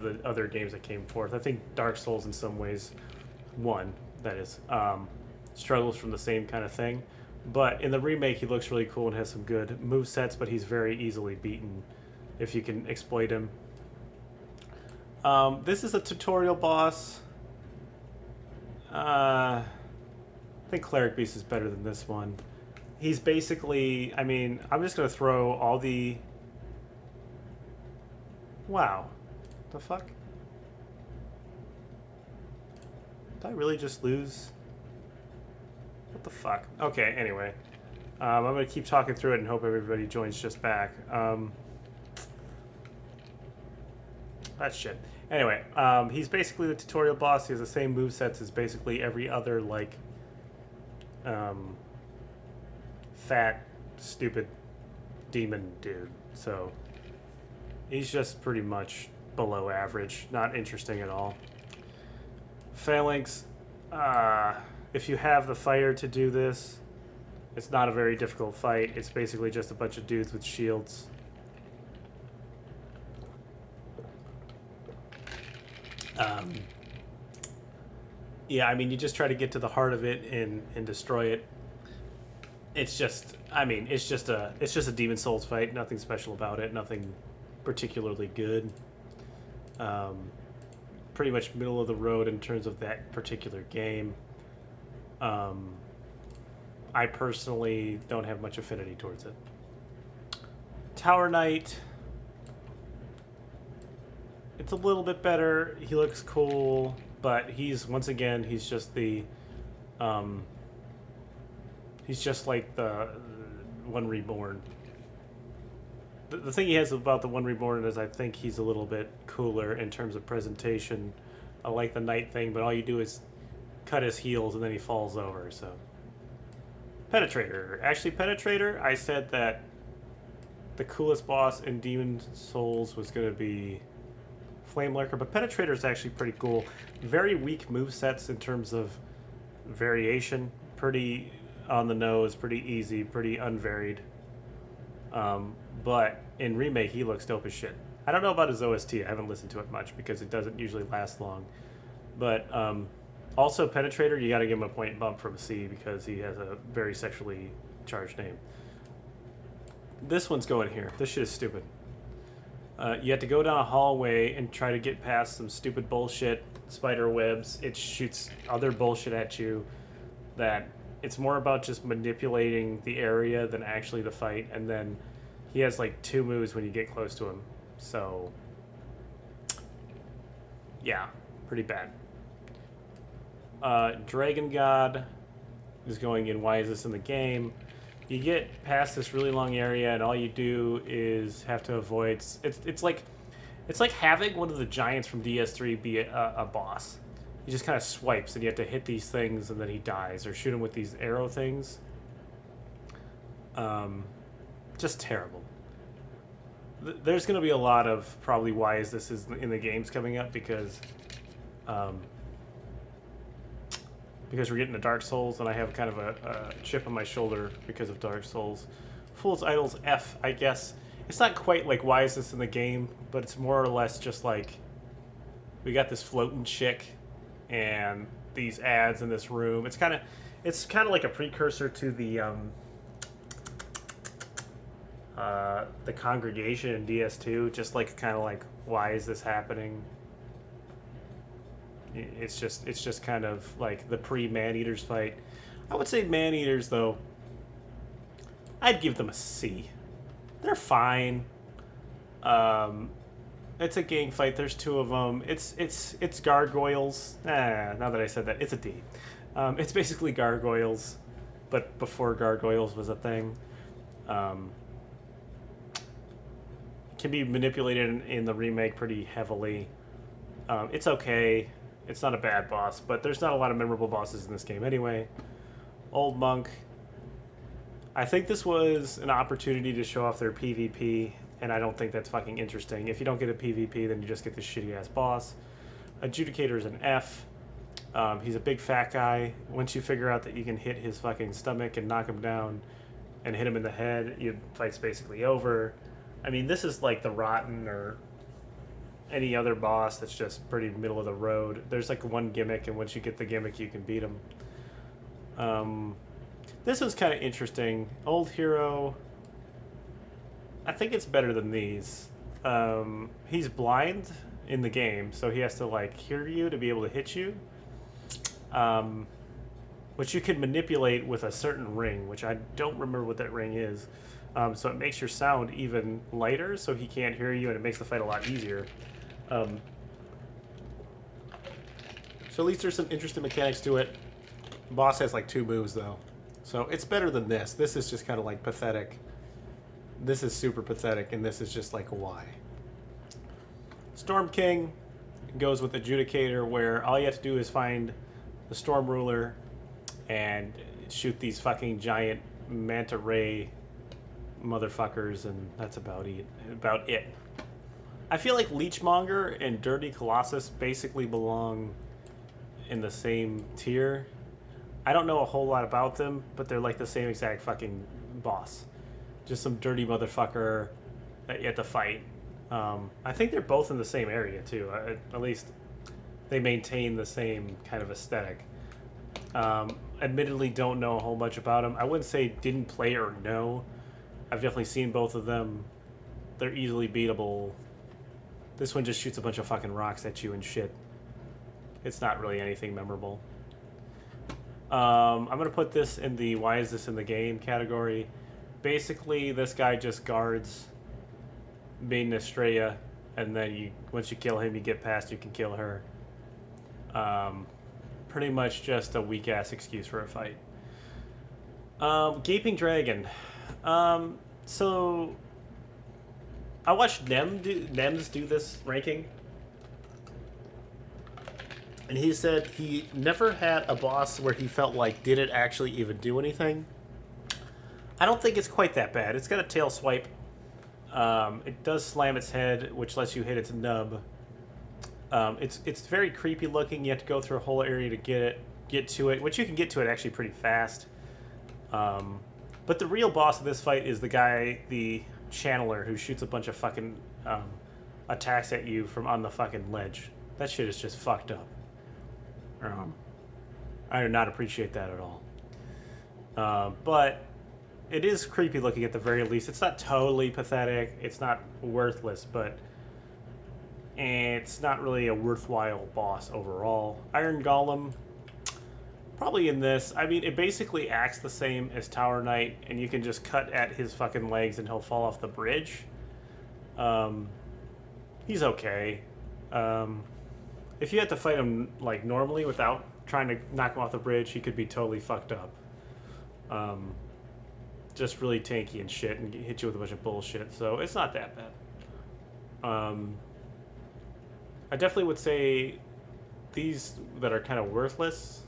the other games that came forth. I think Dark Souls in some ways won, that is, struggles from the same kind of thing. But in the remake, he looks really cool and has some good movesets, but he's very easily beaten if you can exploit him. This is a tutorial boss. I think Cleric Beast is better than this one. He's basically, I mean, I'm just going to throw all the... Wow. The fuck? Did I really just lose? What the fuck? Okay, anyway. I'm going to keep talking through it and hope everybody joins just back. That shit. Anyway, he's basically the tutorial boss. He has the same movesets as basically every other, like, fat, stupid demon dude. So, he's just pretty much below average. Not interesting at all. Phalanx, if you have the fire to do this, it's not a very difficult fight. It's basically just a bunch of dudes with shields. Yeah, I mean, you just try to get to the heart of it and destroy it. It's just, I mean, it's just a Demon Souls fight. Nothing special about it. Nothing particularly good. Pretty much middle of the road in terms of that particular game. I personally don't have much affinity towards it. Tower Knight. It's a little bit better. He looks cool, but he's, once again, he's just the, he's just like the One Reborn. The thing he has about the One Reborn is I think he's a little bit cooler in terms of presentation. I like the Knight thing, but all you do is cut his heels and then he falls over, so. Penetrator. Actually, Penetrator, I said that the coolest boss in Demon Souls was going to be Flame Lurker, but Penetrator is actually pretty cool. Very weak movesets in terms of variation. Pretty on the nose, pretty easy, pretty unvaried. But in Remake, he looks dope as shit. I don't know about his OST. I haven't listened to it much because it doesn't usually last long. But also, Penetrator, you got to give him a point bump from C because he has a very sexually charged name. This one's going here. This shit is stupid. You have to go down a hallway and try to get past some stupid bullshit spider webs. It shoots other bullshit at you. That it's more about just manipulating the area than actually the fight. And then he has like 2 moves when you get close to him. So, yeah, pretty bad. Dragon God is going in. Why is this in the game? You get past this really long area, and all you do is have to avoid. It's like having one of the giants from DS3 be a boss. He just kind of swipes, and you have to hit these things, and then he dies, or shoot him with these arrow things. Just terrible. There's going to be a lot of probably why is this in the games coming up because we're getting to Dark Souls, and I have kind of a chip on my shoulder because of Dark Souls. Fool's Idol's F, I guess. It's not quite like, why is this in the game? But it's more or less just like, we got this floating chick, and these ads in this room. It's kind of like a precursor to the Congregation in DS2. Just like, kind of like, why is this happening? It's just kind of like the pre-Man-Eaters fight. I would say Man-Eaters, though, I'd give them a C. They're fine. It's a gang fight. There's 2 of them. It's gargoyles. Now that I said that, it's a D. It's basically gargoyles, but before gargoyles was a thing. Can be manipulated in the remake pretty heavily. It's okay. It's not a bad boss, but there's not a lot of memorable bosses in this game anyway. Old Monk. I think this was an opportunity to show off their PvP, and I don't think that's fucking interesting. If you don't get a PvP, then you just get this shitty-ass boss. Adjudicator is an F. He's a big fat guy. Once you figure out that you can hit his fucking stomach and knock him down and hit him in the head, your fight's basically over. I mean, this is like the Rotten or any other boss that's just pretty middle of the road. There's like one gimmick, and once you get the gimmick, you can beat him. This one's kind of interesting. Old hero. I think it's better than these. He's blind in the game, so he has to like hear you to be able to hit you. Which you can manipulate with a certain ring, which I don't remember what that ring is. So it makes your sound even lighter, so he can't hear you, and it makes the fight a lot easier. So at least there's some interesting mechanics to it. The boss has like 2 moves, though. So it's better than this. This is just kind of like pathetic. This is super pathetic, and this is just like, why? Storm King goes with Adjudicator, where all you have to do is find the Storm Ruler and shoot these fucking giant manta ray motherfuckers, and that's about it. I feel like Leechmonger and Dirty Colossus basically belong in the same tier. I don't know a whole lot about them, but they're like the same exact fucking boss. Just some dirty motherfucker that you have to fight. I think they're both in the same area too. At least they maintain the same kind of aesthetic. Admittedly, don't know a whole much about them. I wouldn't say didn't play or know. I've definitely seen both of them. They're easily beatable. This one just shoots a bunch of fucking rocks at you and shit. It's not really anything memorable. I'm going to put this in the why is this in the game category. Basically, this guy just guards Maiden Estrella, and then once you kill him, you get past, you can kill her. Pretty much just a weak-ass excuse for a fight. Gaping Dragon. So I watched Nems do this ranking, and he said he never had a boss where he felt like, did it actually even do anything? I don't think it's quite that bad. It's got a tail swipe. It does slam its head, which lets you hit its nub. It's very creepy looking. You have to go through a whole area to get to it, which you can get to it actually pretty fast. But the real boss of this fight is the guy, the channeler, who shoots a bunch of fucking attacks at you from on the fucking ledge. That shit is just fucked up. I do not appreciate that at all. But it is creepy looking at the very least. It's not totally pathetic. It's not worthless, but it's not really a worthwhile boss overall. Iron Golem, probably in this. I mean, it basically acts the same as Tower Knight, and you can just cut at his fucking legs and he'll fall off the bridge. He's okay. If you had to fight him like normally without trying to knock him off the bridge, he could be totally fucked up. Just really tanky and shit, and hit you with a bunch of bullshit. So it's not that bad. I definitely would say these that are kind of worthless.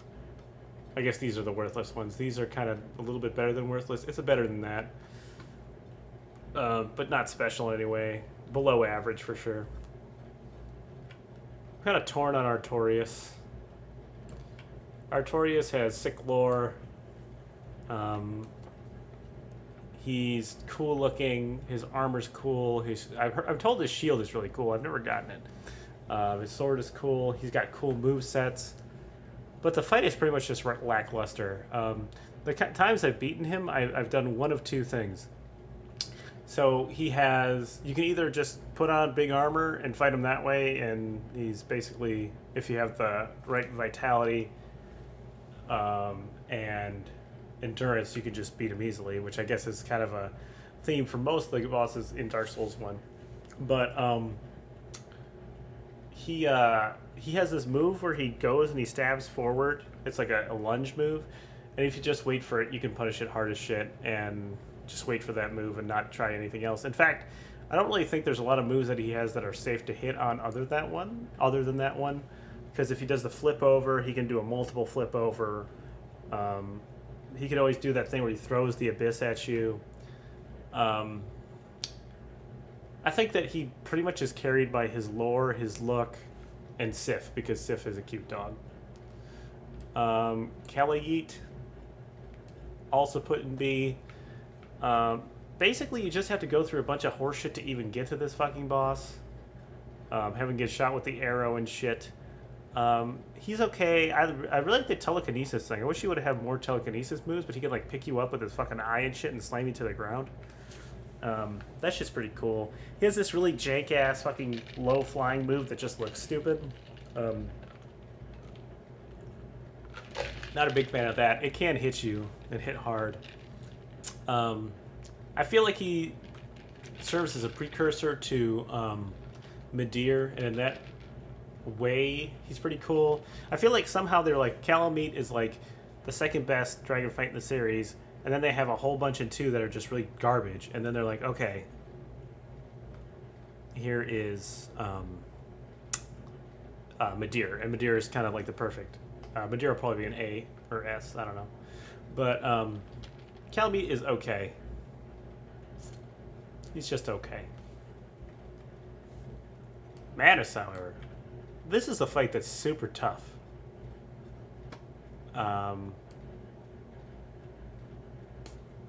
I guess these are the worthless ones. These are kind of a little bit better than worthless. It's a better than that. But not special anyway. Below average for sure. Kind of torn on Artorius. Artorius has sick lore. He's cool looking. His armor's cool. I'm told his shield is really cool. I've never gotten it. His sword is cool. He's got cool movesets. But the fight is pretty much just lackluster. The times I've beaten him, I've done one of 2 things. So you can either just put on big armor and fight him that way, and he's basically, if you have the right vitality and endurance, you can just beat him easily, which I guess is kind of a theme for most of the bosses in Dark Souls 1. But he has this move where he goes and he stabs forward. It's like a lunge move, and if you just wait for it, you can punish it hard as shit, and just wait for that move and not try anything else. In fact, I don't really think there's a lot of moves that he has that are safe to hit on other than that one, because if he does the flip over, he can do a multiple flip over. He can always do that thing where he throws the abyss at you. I think that he pretty much is carried by his lore, his look, and Sif, because Sif is a cute dog. Kalayeet, also put in B. Basically, you just have to go through a bunch of horseshit to even get to this fucking boss. Having get shot with the arrow and shit. He's okay. I really like the telekinesis thing. I wish he would have more telekinesis moves, but he could like pick you up with his fucking eye and shit and slam you to the ground. That's just pretty cool. He has this really jank ass fucking low flying move that just looks stupid. Not a big fan of that. It can hit you and hit hard. I feel like he serves as a precursor to Midir, and in that way, he's pretty cool. I feel like somehow they're like Calamite is like the second best dragon fight in the series, and then they have a whole bunch in 2 that are just really garbage, and then they're like, okay, here is Midir, and Midir is kind of like the perfect. Midir will probably be an A or S, I don't know, but Calamite is okay. He's just okay. Manus, however, this is a fight that's super tough. It's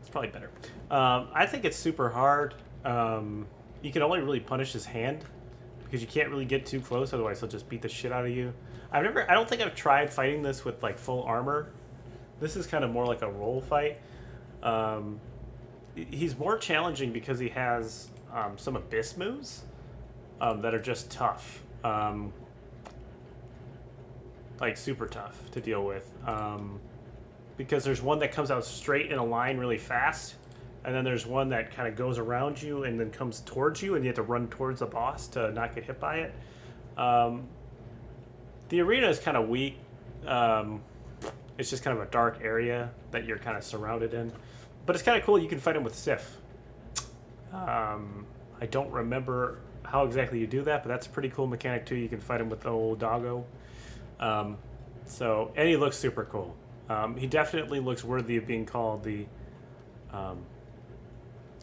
probably better. I think it's super hard. You can only really punish his hand because you can't really get too close, otherwise he'll just beat the shit out of you. I don't think I've tried fighting this with like full armor. This is kind of more like a roll fight. He's more challenging because he has some abyss moves that are just tough. Like super tough to deal with. Because there's one that comes out straight in a line really fast, and then there's one that kind of goes around you and then comes towards you, and you have to run towards the boss to not get hit by it. The arena is kind of weak. It's just kind of a dark area that you're kind of surrounded in. But it's kind of cool. You can fight him with Sif. I don't remember how exactly you do that, but that's a pretty cool mechanic too. You can fight him with the old doggo. And he looks super cool. He definitely looks worthy of being called the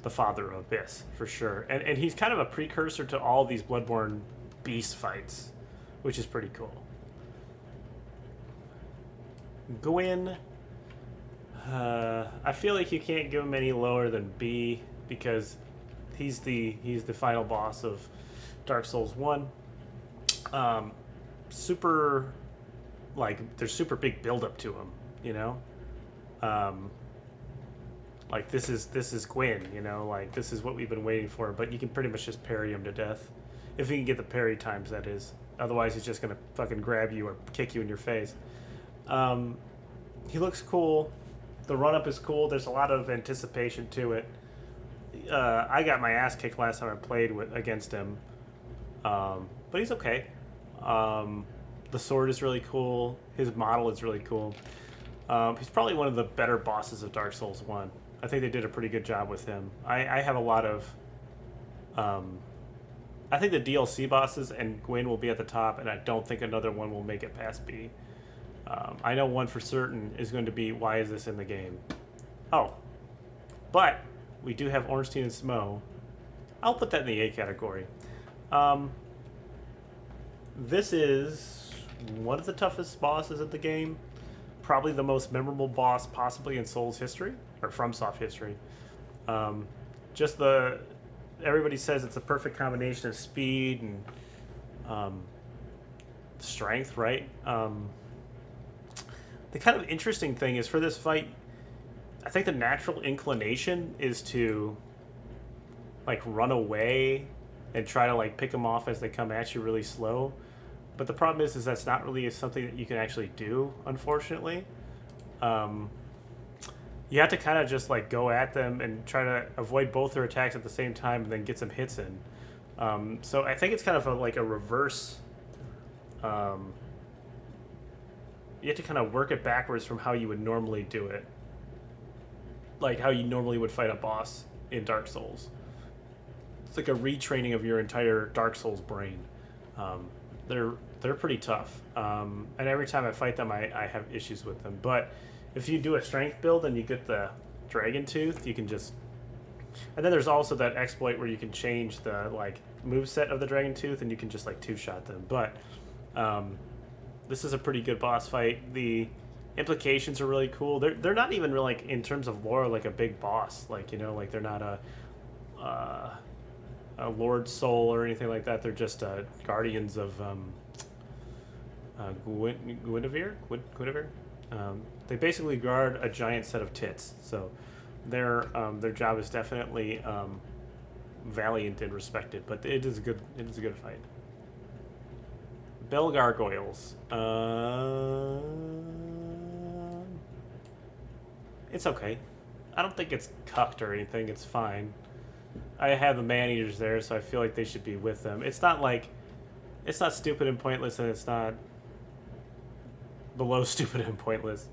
father of Abyss, for sure. And he's kind of a precursor to all these Bloodborne beast fights, which is pretty cool. Gwyn, I feel like you can't give him any lower than B because he's the final boss of Dark Souls 1. Super, like, there's super big build up to him, you know? Like this is Gwyn, you know, like this is what we've been waiting for, but you can pretty much just parry him to death. If you can get the parry times, that is. Otherwise he's just gonna fucking grab you or kick you in your face. He looks cool. The run-up is cool. There's a lot of anticipation to it. I got my ass kicked last time I played against him. But he's okay. The sword is really cool. His model is really cool. He's probably one of the better bosses of Dark Souls 1. I think they did a pretty good job with him. I have a lot of... I think the DLC bosses and Gwyn will be at the top, and I don't think another one will make it past B. I know one for certain is going to be, why is this in the game? Oh. But we do have Ornstein and Smo. I'll put that in the A category. This is one of the toughest bosses of the game. Probably the most memorable boss possibly in Souls history, or Fromsoft history. Everybody says it's a perfect combination of speed and strength, right? The kind of interesting thing is for this fight, I think the natural inclination is to like run away and try to like pick them off as they come at you really slow. But the problem is that's not really something that you can actually do, unfortunately. You have to kind of just like go at them and try to avoid both their attacks at the same time and then get some hits in. So I think it's kind of like a reverse. You have to kind of work it backwards from how you would normally do it. Like how you normally would fight a boss in Dark Souls. It's like a retraining of your entire Dark Souls brain. They're pretty tough. And every time I fight them, I have issues with them. But if you do a strength build and you get the Dragon Tooth, you can just... And then there's also that exploit where you can change the like moveset of the Dragon Tooth and you can just like two-shot them. But this is a pretty good boss fight. The implications are really cool. They're not even really, like, in terms of lore, like a big boss. Like, you know, like they're not a Lord Soul or anything like that. They're just guardians of Guinevere. They basically guard a giant set of tits. So their job is definitely valiant and respected, but it is a good fight. Bell Gargoyles. It's okay. I don't think it's cucked or anything. It's fine. I have the man-eaters there, so I feel like they should be with them. It's not like... It's not stupid and pointless, and it's not below stupid and pointless.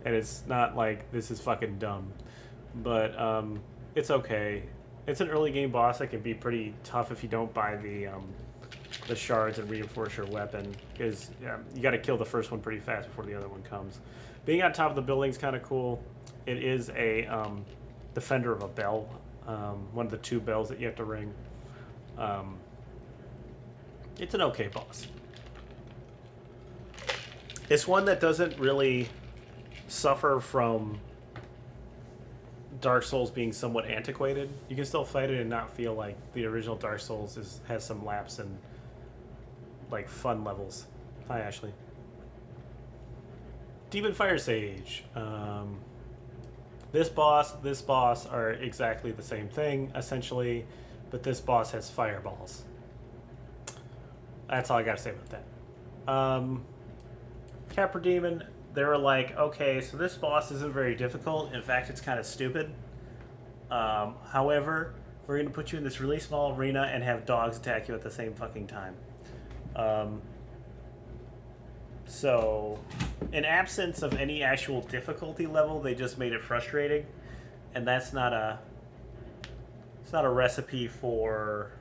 And it's not like, this is fucking dumb. But it's okay. It's an early game boss that can be pretty tough if you don't buy the shards and reinforce your weapon, because you got to kill the first one pretty fast before the other one comes. Being on top of the building is kind of cool. It is a defender of a bell, one of the 2 bells that you have to ring. It's an okay boss. It's one that doesn't really suffer from Dark Souls being somewhat antiquated. You can still fight it and not feel like the original Dark Souls has some lapse in like fun levels. Hi, Ashley. Demon Fire Sage. This boss are exactly the same thing, essentially, but this boss has fireballs. That's all I gotta say about that. Capra Demon, they were like, okay, so this boss isn't very difficult. In fact, it's kind of stupid. However, we're going to put you in this really small arena and have dogs attack you at the same fucking time. So, in absence of any actual difficulty level, they just made it frustrating. And that's not a... It's not a recipe for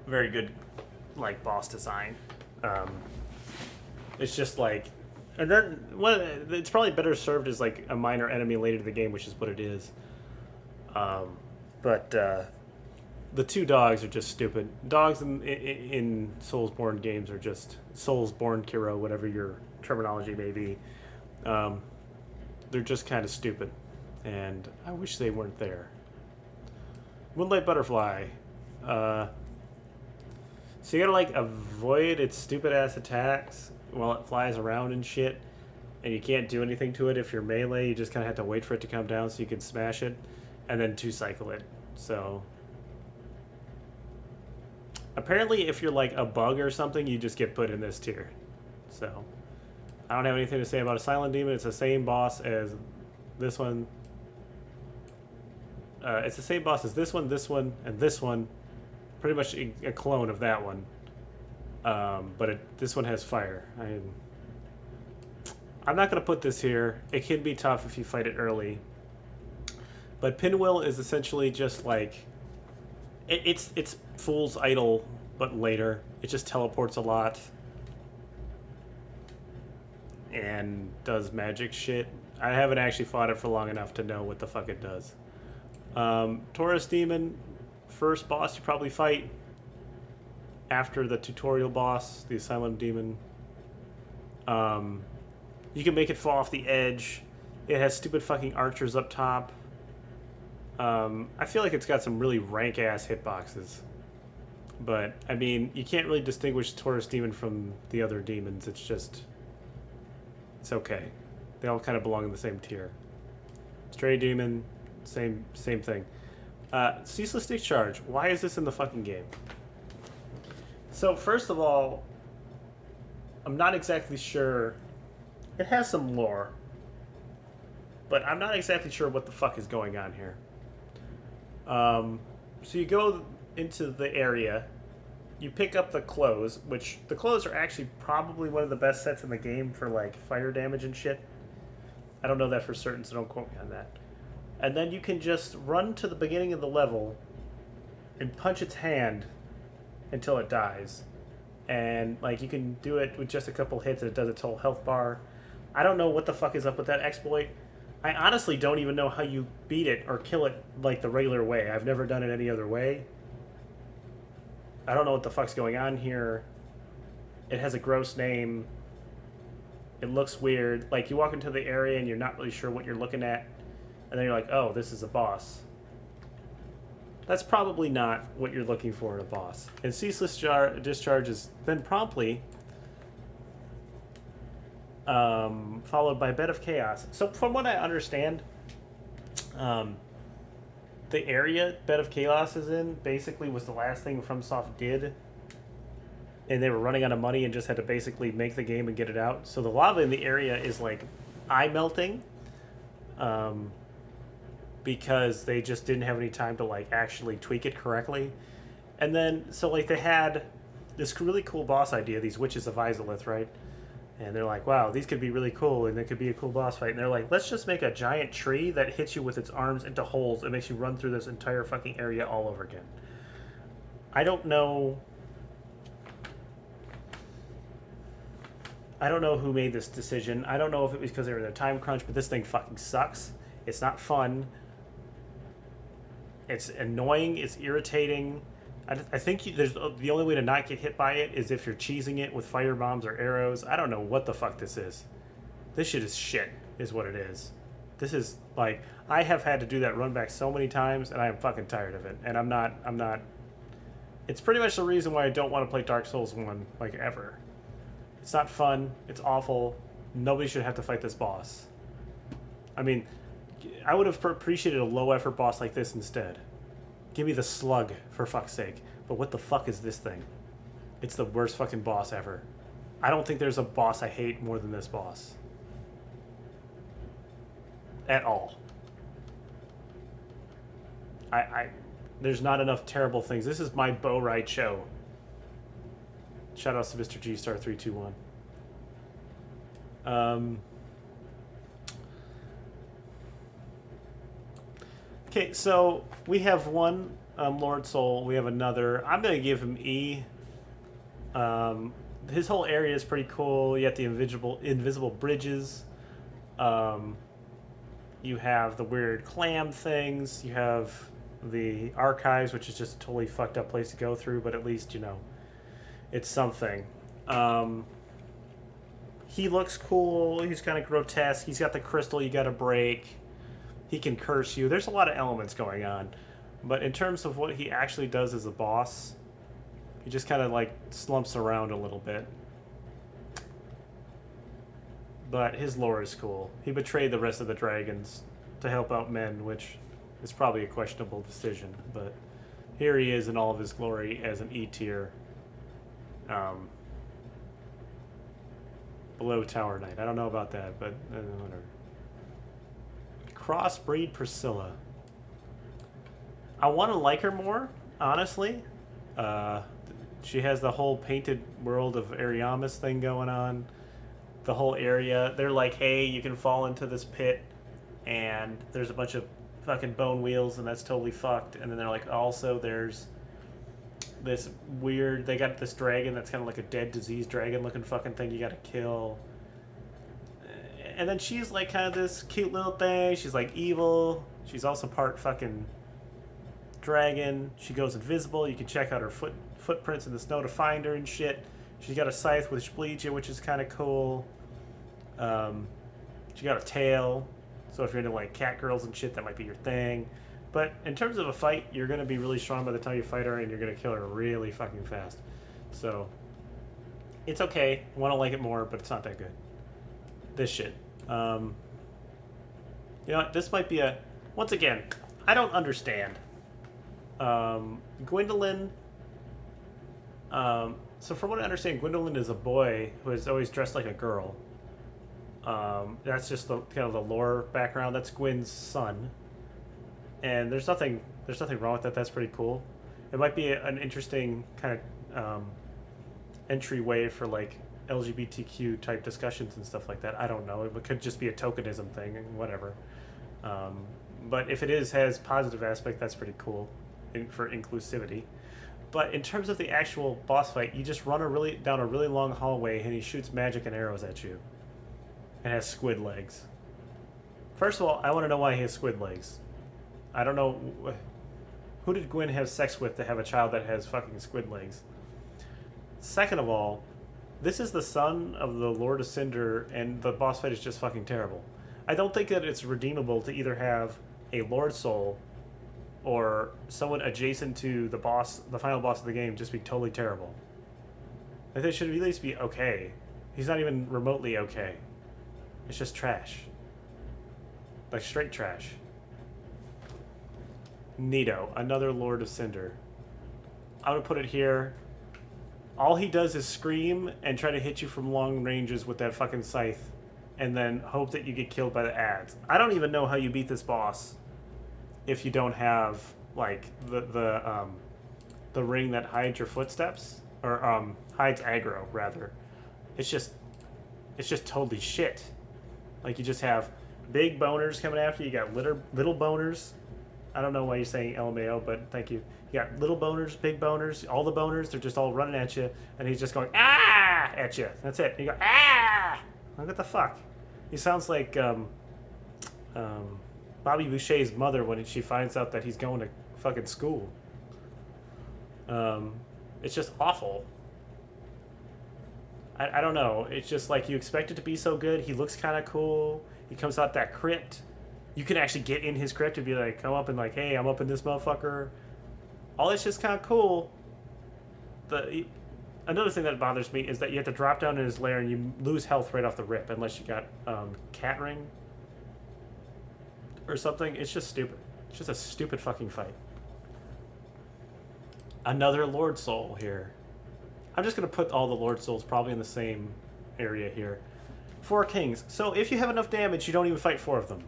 very good, like, boss design. It's just like, and then it's probably better served as like a minor enemy later in the game, which is what it is. But the 2 dogs are just stupid. Dogs in Soulsborne games are just Soulsborne Kiro, whatever your terminology may be. They're just kind of stupid, and I wish they weren't there. Moonlight Butterfly. So you gotta like avoid its stupid ass attacks while it flies around and shit, and you can't do anything to it if you're melee. You just kind of have to wait for it to come down so you can smash it, and then 2-cycle it. So apparently if you're like a bug or something, you just get put in this tier. So I don't have anything to say about a Silent Demon. It's the same boss as this one. It's the same boss as this one, and this one. Pretty much a clone of that one. But this one has fire. I'm not going to put this here. It can be tough if you fight it early. But Pinwheel is essentially just like... It's Fool's Idol, but later. It just teleports a lot. And does magic shit. I haven't actually fought it for long enough to know what the fuck it does. Taurus Demon... First boss you probably fight after the tutorial boss, the Asylum Demon. You can make it fall off the edge. It has stupid fucking archers up top. I feel like it's got some really rank ass hitboxes. But, I mean, you can't really distinguish Taurus Demon from the other demons. It's just... It's okay. They all kind of belong in the same tier. Stray Demon, same thing. Ceaseless Discharge. Why is this in the fucking game? So, first of all, I'm not exactly sure. It has some lore, but I'm not exactly sure what the fuck is going on here. So you go into the area, you pick up the clothes, which the clothes are actually probably one of the best sets in the game for like fire damage and shit. I don't know that for certain, so don't quote me on that. And then you can just run to the beginning of the level and punch its hand until it dies. And like you can do it with just a couple hits and it does its whole health bar. I don't know what the fuck is up with that exploit. I honestly don't even know how you beat it or kill it like the regular way. I've never done it any other way. I don't know what the fuck's going on here. It has a gross name. It looks weird. Like you walk into the area and you're not really sure what you're looking at. And then you're like, oh, this is a boss. That's probably not what you're looking for in a boss. And Ceaseless Discharge is then promptly followed by Bed of Chaos. So from what I understand, the area Bed of Chaos is in basically was the last thing Fromsoft did. And they were running out of money and just had to basically make the game and get it out. So the lava in the area is like eye melting. Because they just didn't have any time to like actually tweak it correctly. And then, so like they had this really cool boss idea, these Witches of Izalith, right? And they're like, wow, these could be really cool and it could be a cool boss fight. And they're like, let's just make a giant tree that hits you with its arms into holes and makes you run through this entire fucking area all over again. I don't know who made this decision. I don't know if it was because they were in a time crunch, but this thing fucking sucks. It's not fun. It's annoying. It's irritating. I think there's the only way to not get hit by it is if you're cheesing it with fire bombs or arrows. I don't know what the fuck this is. This shit is shit, is what it is. This is like, I have had to do that run back so many times, and I am fucking tired of it. And I'm not. It's pretty much the reason why I don't want to play Dark Souls 1 like ever. It's not fun. It's awful. Nobody should have to fight this boss. I mean, I would have appreciated a low-effort boss like this instead. Give me the slug, for fuck's sake. But what the fuck is this thing? It's the worst fucking boss ever. I don't think there's a boss I hate more than this boss. At all. There's not enough terrible things. This is my bow ride show. Shoutouts to Mr. G Star 321. Okay, so we have one Lord Soul. We have another. I'm going to give him E. His whole area is pretty cool. You have the invisible bridges. You have the weird clam things. You have the archives, which is just a totally fucked up place to go through, but at least, you know, it's something. He looks cool. He's kind of grotesque. He's got the crystal you got to break. He can curse you. There's a lot of elements going on. But in terms of what he actually does as a boss, he just kind of like slumps around a little bit. But his lore is cool. He betrayed the rest of the dragons to help out men, which is probably a questionable decision. But here he is in all of his glory as an E tier. Below Tower Knight. I don't know about that, but whatever. Crossbreed Priscilla. I want to like her more, honestly. She has the whole painted world of Ariamis thing going on. The whole area. They're like, hey, you can fall into this pit, and there's a bunch of fucking bone wheels, and that's totally fucked. And then they're like, also, there's this weird... They got this dragon that's kind of like a dead, diseased dragon-looking fucking thing you gotta kill. And then she's like kind of this cute little thing. She's like evil. She's also part fucking dragon. She goes invisible. You can check out her footprints in the snow to find her and shit. She's got a scythe which bleeds you, which is kind of cool. She got a tail. So if you're into like cat girls and shit, that might be your thing. But in terms of a fight, you're going to be really strong by the time you fight her, and you're going to kill her really fucking fast. So it's okay. I want to like it more, but it's not that good. This shit. You know what? This might be a... Once again, I don't understand. Gwyndolin... so from what I understand, Gwyndolin is a boy who is always dressed like a girl. That's just the kind of the lore background. That's Gwyn's son. And there's nothing wrong with that. That's pretty cool. It might be an interesting kind of entryway for like LGBTQ type discussions and stuff like that. I don't know. It could just be a tokenism thing, whatever. But if it has positive aspect, that's pretty cool for inclusivity. But in terms of the actual boss fight, you just run down a really long hallway, and he shoots magic and arrows at you. And has squid legs. First of all, I want to know why he has squid legs. I don't know. Who did Gwyn have sex with to have a child that has fucking squid legs? Second of all, this is the son of the Lord of Cinder, and the boss fight is just fucking terrible. I don't think that it's redeemable to either have a Lord Soul or someone adjacent to the boss, the final boss of the game, just be totally terrible. Like, they should at least be okay. He's not even remotely okay. It's just trash. Like, straight trash. Nito, another Lord of Cinder. I'm gonna put it here. All he does is scream and try to hit you from long ranges with that fucking scythe, and then hope that you get killed by the ads. I don't even know how you beat this boss if you don't have like the ring that hides your footsteps, or hides aggro rather. It's just totally shit. Like, you just have big boners coming after you. You got little boners. I don't know why you're saying LMAO, but thank you. You got little boners, big boners, all the boners. They're just all running at you, and he's just going ah at you. That's it. And you go ah. Like, what the fuck? He sounds like Bobby Boucher's mother when she finds out that he's going to fucking school. It's just awful. I don't know. It's just like, you expect it to be so good. He looks kind of cool. He comes out that crypt. You can actually get in his crypt and be like, come up and like, hey, I'm up in this motherfucker. All it's just kind of cool. Another thing that bothers me is that you have to drop down in his lair and you lose health right off the rip unless you got cat ring or something. It's just stupid. It's just a stupid fucking fight. Another Lord Soul here. I'm just going to put all the Lord Souls probably in the same area here. 4 kings. So if you have enough damage, you don't even fight 4 of them.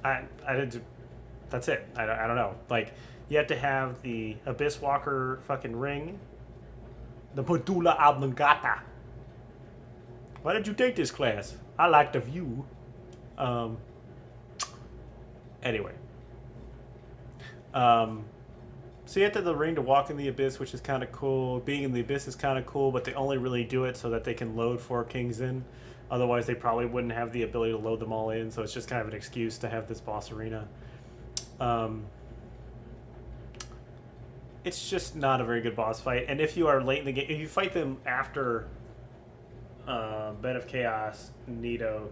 I didn't. That's it. I don't know. Like, you have to have the Abyss Walker fucking ring. The Medulla Oblongata. Why did you take this class? I like the view. Anyway. So you have to have the ring to walk in the Abyss, which is kind of cool. Being in the Abyss is kind of cool, but they only really do it so that they can load 4 kings in. Otherwise, they probably wouldn't have the ability to load them all in, so it's just kind of an excuse to have this boss arena. It's just not a very good boss fight, and if you are late in the game, if you fight them after Bed of Chaos, Nito,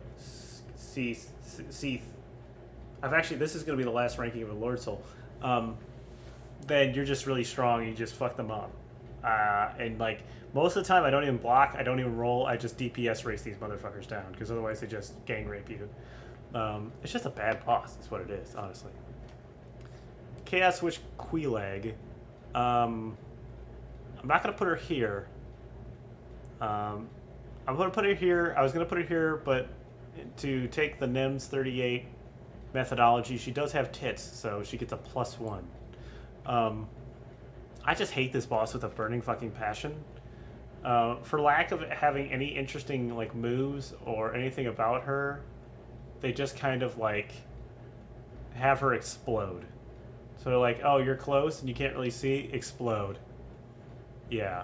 Seath, this is going to be the last ranking of the Lord Soul, then you're just really strong and you just fuck them up. And like, most of the time I don't even block, I don't even roll, I just DPS race these motherfuckers down, because otherwise they just gang rape you. It's just a bad boss, is what it is, honestly. Chaos Witch Queelag. I'm not going to put her here. I'm going to put her here. I was going to put her here, but to take the NEMS 38 methodology, she does have tits, so she gets a +1. I just hate this boss with a burning fucking passion. For lack of having any interesting like moves or anything about her, they just kind of like have her explode. So they're like, oh, you're close and you can't really see, explode. Yeah.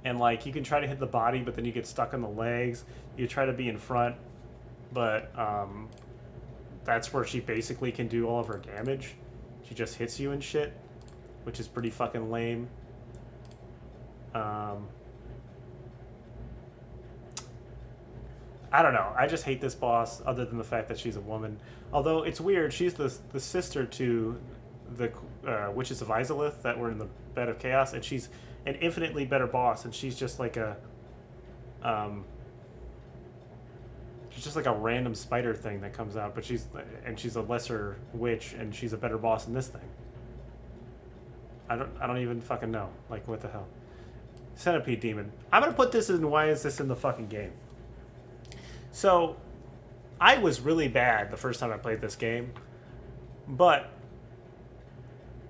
And like, you can try to hit the body, but then you get stuck on the legs. You try to be in front, but that's where she basically can do all of her damage. She just hits you and shit, which is pretty fucking lame. I don't know. I just hate this boss, other than the fact that she's a woman. Although, it's weird. She's the sister to the Witches of Izalith that were in the Bed of Chaos, and she's an infinitely better boss, and she's just like a... she's just like a random spider thing that comes out, but she's a lesser witch, and she's a better boss in this thing. I don't even fucking know. Like, what the hell? Centipede Demon. I'm gonna put this in why is this in the fucking game. So, I was really bad the first time I played this game, but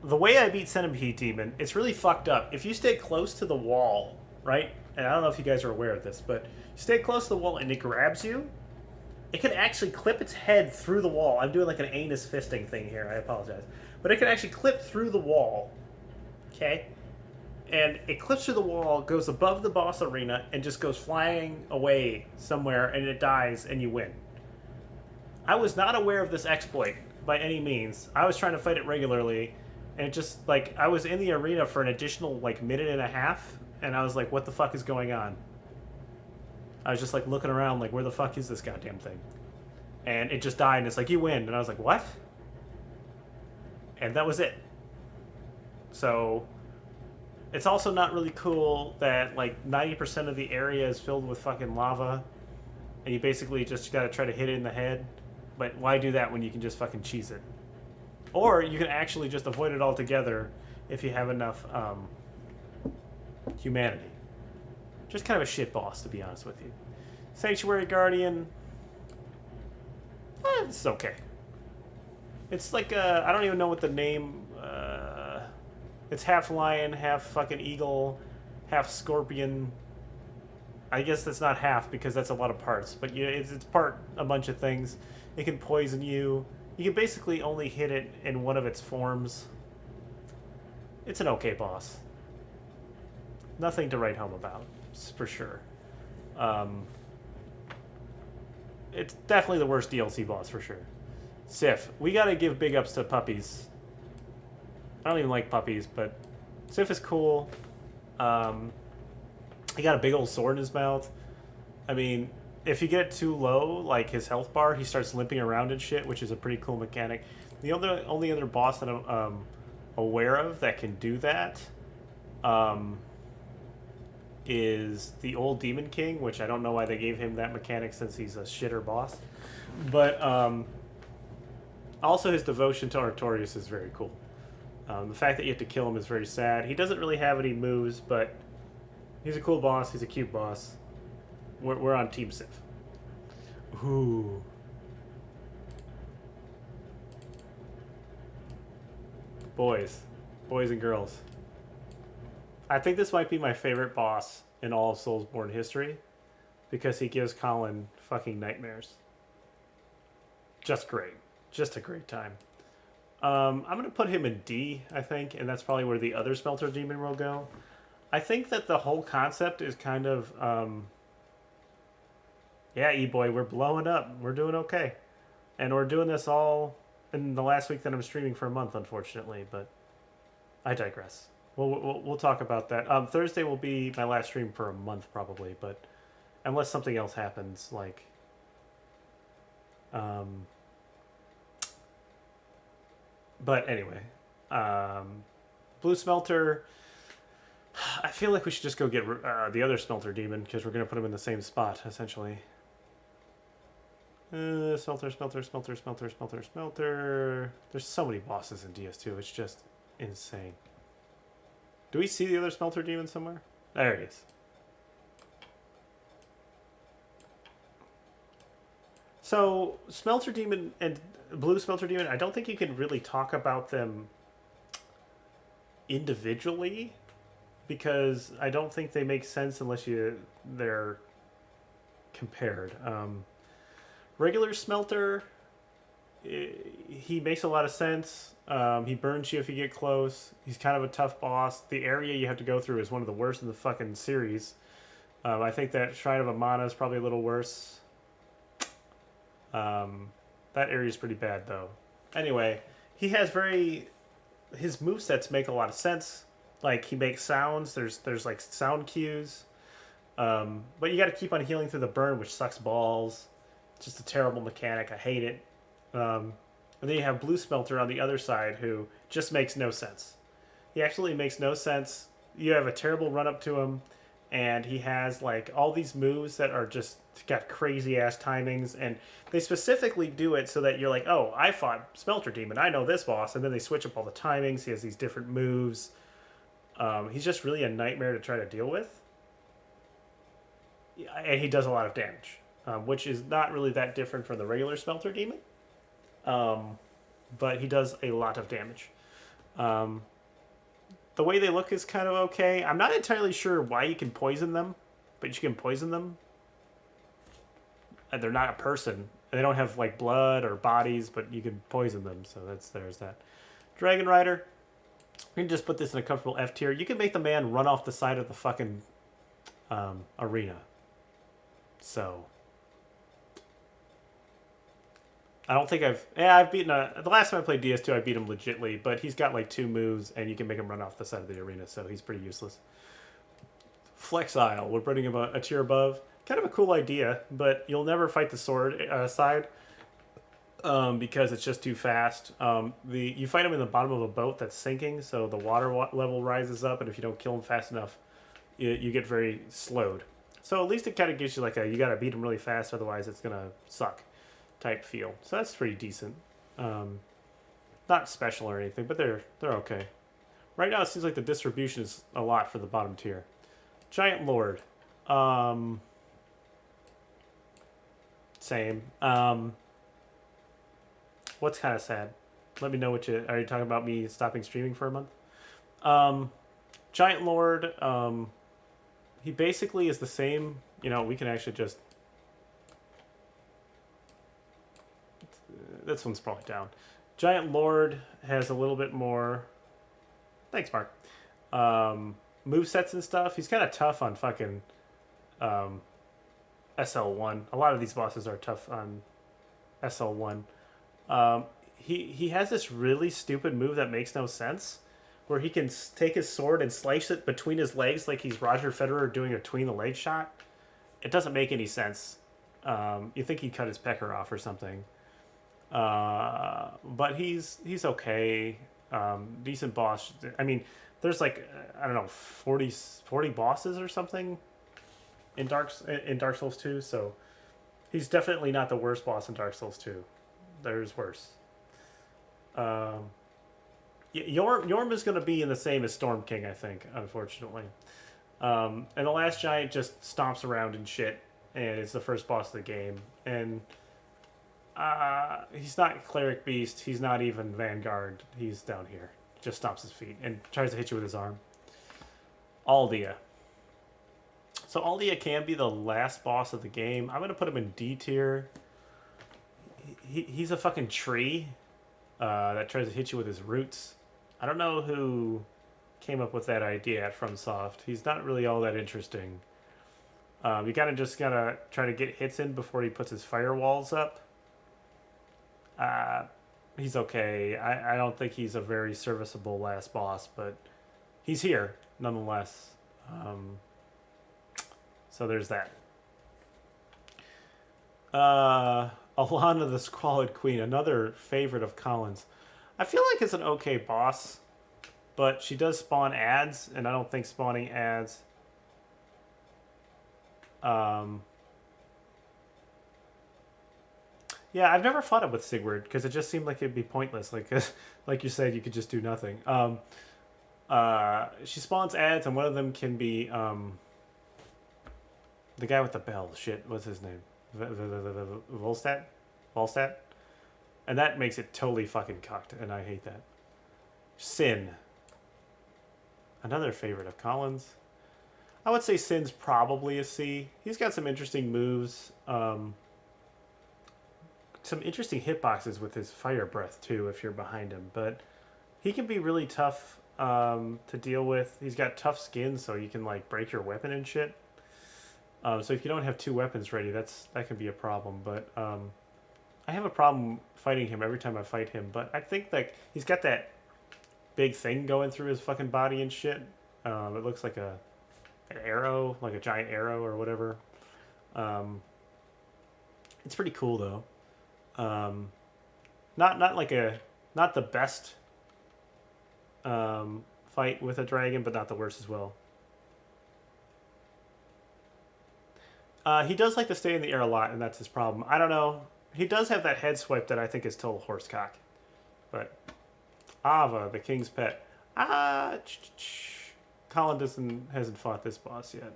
the way I beat Centipede Demon, it's really fucked up. If you stay close to the wall, right? And I don't know if you guys are aware of this, but you stay close to the wall and it grabs you, it can actually clip its head through the wall. I'm doing like an anus fisting thing here, I apologize. But it can actually clip through the wall, okay? And it clips through the wall, goes above the boss arena, and just goes flying away somewhere, and it dies, and you win. I was not aware of this exploit by any means. I was trying to fight it regularly, and it just, like, I was in the arena for an additional, like, minute and a half, and I was like, what the fuck is going on? I was just like looking around, like, where the fuck is this goddamn thing? And it just died, and it's like, you win. And I was like, what? And that was it. So it's also not really cool that like 90% of the area is filled with fucking lava, and you basically just gotta try to hit it in the head. But why do that when you can just fucking cheese it? Or you can actually just avoid it altogether if you have enough humanity. Just kind of a shit boss, to be honest with you. Sanctuary Guardian, it's okay. It's like, I don't even know what the name, it's half lion, half fucking eagle, half scorpion. I guess that's not half because that's a lot of parts, but yeah, it's part a bunch of things. It can poison you. You can basically only hit it in one of its forms. It's an okay boss. Nothing to write home about, for sure. It's definitely the worst DLC boss, for sure. Sif. We gotta give big ups to puppies. I don't even like puppies, but Sif is cool. He got a big old sword in his mouth. I mean, if you get too low, like his health bar, he starts limping around and shit, which is a pretty cool mechanic. The only other boss that I'm aware of that can do that is the old Demon King, which I don't know why they gave him that mechanic since he's a shitter boss. But also his devotion to Artorius is very cool. The fact that you have to kill him is very sad. He doesn't really have any moves, but he's a cool boss. He's a cute boss. We're on Team Sif. Ooh. Boys and girls. I think this might be my favorite boss in all of Soulsborne history because he gives Colin fucking nightmares. Just great. Just a great time. I'm going to put him in D, I think, and that's probably where the other Smelter Demon will go. I think that the whole concept is kind of, yeah, E-Boy, we're blowing up. We're doing okay. And we're doing this all in the last week that I'm streaming for a month, unfortunately, but I digress. We'll talk about that. Thursday will be my last stream for a month, probably, but unless something else happens, like, but anyway, Blue Smelter, I feel like we should just go get the other Smelter Demon, because we're going to put him in the same spot, essentially. Smelter. There's so many bosses in DS2, it's just insane. Do we see the other Smelter Demon somewhere? There he is. So, Smelter Demon and Blue Smelter Demon, I don't think you can really talk about them individually, because I don't think they make sense unless they're compared. Regular Smelter, he makes a lot of sense. He burns you if you get close. He's kind of a tough boss. The area you have to go through is one of the worst in the fucking series. I think that Shrine of Amana is probably a little worse. That area is pretty bad, though. Anyway, he has his movesets make a lot of sense. Like, he makes sounds. There's like sound cues. But you got to keep on healing through the burn, which sucks balls. It's just a terrible mechanic. I hate it. And then you have Blue Smelter on the other side, who just makes no sense. He actually makes no sense. You have a terrible run up to him, and he has like all these moves that are just got crazy ass timings, and they specifically do it so that you're like, oh, I fought Smelter Demon, I know this boss, and then they switch up all the timings. He has these different moves. He's just really a nightmare to try to deal with, and he does a lot of damage, which is not really that different from the regular Smelter Demon, but he does a lot of damage. The way they look is kind of okay. I'm not entirely sure why you can poison them, but you can poison them. And they're not a person. They don't have like blood or bodies, but you can poison them. So there's that. Dragon Rider. We can just put this in a comfortable F tier. You can make the man run off the side of the fucking arena. So I don't think I've beaten the last time I played DS2, I beat him legitly, but he's got like 2 moves, and you can make him run off the side of the arena, so he's pretty useless. Flex Isle, we're putting him a tier above. kind of a cool idea, but you'll never fight the sword side because it's just too fast. You fight him in the bottom of a boat that's sinking, so the water level rises up, and if you don't kill him fast enough, you get very slowed. So at least it kind of gives you like you gotta beat him really fast, otherwise it's gonna suck type feel. So that's pretty decent. Not special or anything, but they're okay. Right now it seems like the distribution is a lot for the bottom tier. Giant Lord. Same. What's kind of sad? Let me know what are you talking about me stopping streaming for a month? Giant Lord, he basically is the same, we can actually just... This one's probably down. Giant Lord has a little bit more... Thanks, Mark. Movesets and stuff. He's kind of tough on fucking SL1. A lot of these bosses are tough on SL1. He has this really stupid move that makes no sense, where he can take his sword and slice it between his legs like he's Roger Federer doing a between-the-leg shot. It doesn't make any sense. You think he cut his pecker off or something. But he's okay. Decent boss. I mean, there's like, I don't know, 40 bosses or something in Dark Souls 2, so he's definitely not the worst boss in Dark Souls 2. There's worse. Yorm is going to be in the same as Storm King, I think, unfortunately. And the last giant just stomps around and shit, and it's the first boss of the game. And he's not Cleric Beast, he's not even Vanguard, he's down here. Just stomps his feet and tries to hit you with his arm. Aldia. So Aldia can be the last boss of the game. I'm going to put him in D tier. He's a fucking tree that tries to hit you with his roots. I don't know who came up with that idea at Fromsoft. He's not really all that interesting. You just gotta try to get hits in before he puts his firewalls up. He's okay. I don't think he's a very serviceable last boss, but he's here nonetheless. So there's that. Alhanda the Squalid Queen, another favorite of Colin's. I feel like it's an okay boss, but she does spawn ads, and I don't think spawning ads... Yeah, I've never fought it with Sigurd, because it just seemed like it'd be pointless. Like you said, you could just do nothing. She spawns ads, and one of them can be the guy with the bell. Shit, what's his name? Velstadt? Velstadt? And that makes it totally fucking cucked, and I hate that. Sin. Another favorite of Colin's. I would say Sin's probably a C. He's got some interesting moves. Some interesting hitboxes with his fire breath, too, if you're behind him. But he can be really tough to deal with. He's got tough skin, so you can, like, break your weapon and shit. So if you don't have two weapons ready, that can be a problem. But I have a problem fighting him every time I fight him. But I think that he's got that big thing going through his fucking body and shit. It looks like an arrow, like a giant arrow or whatever. It's pretty cool, though. Not the best fight with a dragon, but not the worst as well. He does like to stay in the air a lot, and that's his problem. I don't know. He does have that head swipe that I think is total horsecock. But Ava, the king's pet. Colin hasn't fought this boss yet.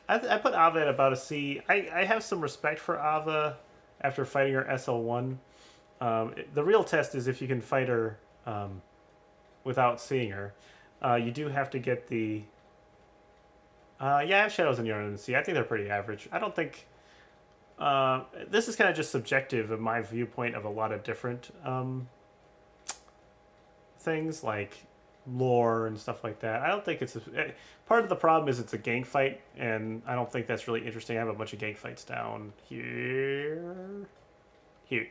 I put Ava at about a C. I have some respect for Ava after fighting her SL1. The real test is if you can fight her without seeing her. You do have to get the... yeah, I have Shadows in Yarn and C. I think they're pretty average. I don't think... this is kind of just subjective in my viewpoint of a lot of different things, like lore and stuff like that. I don't think it's... part of the problem is it's a gank fight, and I don't think that's really interesting. I have a bunch of gank fights down here. Here.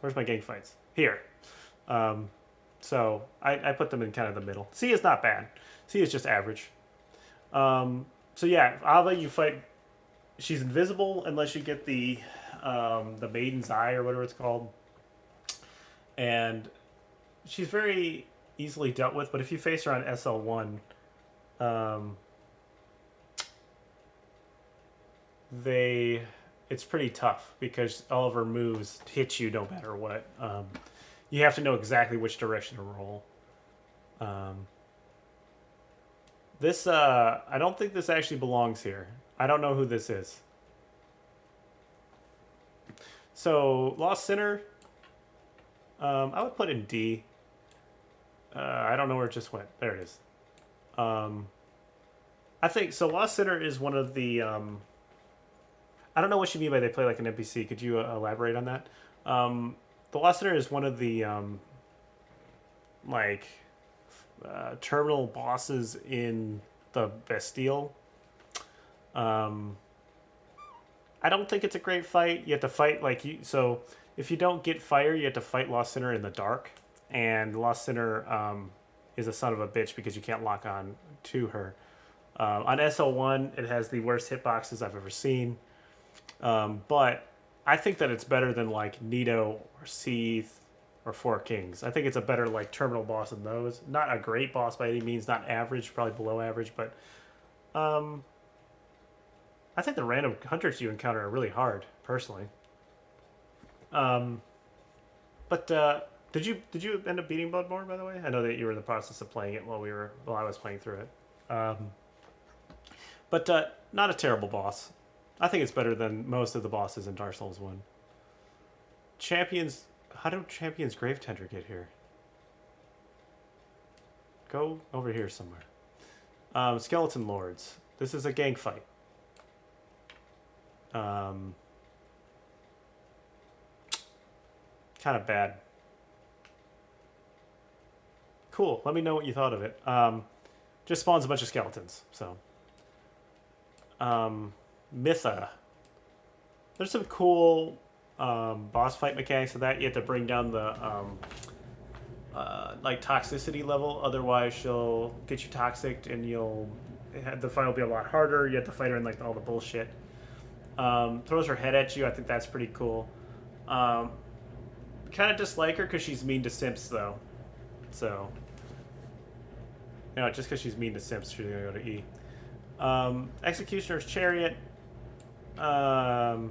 Where's my gank fights? Here. So I put them in kind of the middle. C is not bad. C is just average. So yeah, Ava, you fight... she's invisible unless you get the Maiden's Eye or whatever it's called, and she's very easily dealt with. But if you face her on SL1, it's pretty tough because all of her moves hit you no matter what. You have to know exactly which direction to roll. This I don't think this actually belongs here. I don't know who this is. So Lost Sinner, I would put in D. I don't know where it just went. There it is. I think so. Lost Sinner is one of the. I don't know what you mean by they play like an NPC. Could you elaborate on that? The Lost Sinner is one of the terminal bosses in the Bastille. I don't think it's a great fight. You have to fight so if you don't get fire, you have to fight Lost Sinner in the dark, and Lost Sinner is a son of a bitch because you can't lock on to her. On SL1, it has the worst hitboxes I've ever seen, but I think that it's better than like Nito or Seath or Four Kings. I think it's a better like terminal boss than those. Not a great boss by any means, not average, probably below average, but I think the random hunters you encounter are really hard, personally. But did you end up beating Bloodborne, by the way? I know that you were in the process of playing it while I was playing through it. But not a terrible boss. I think it's better than most of the bosses in Dark Souls 1. Champions... How do Champions Gravetender get here? Go over here somewhere. Skeleton Lords. This is a gang fight. Kind of bad. Cool. Let me know what you thought of it. Just spawns a bunch of skeletons. So, Mytha. There's some cool boss fight mechanics of that. You have to bring down the toxicity level. Otherwise, she'll get you toxic, and the fight will be a lot harder. You have to fight her in like all the bullshit. Throws her head at you. I think that's pretty cool. Kind of dislike her because she's mean to simps, though. So, just because she's mean to simps, she's gonna go to E. Executioner's Chariot. We're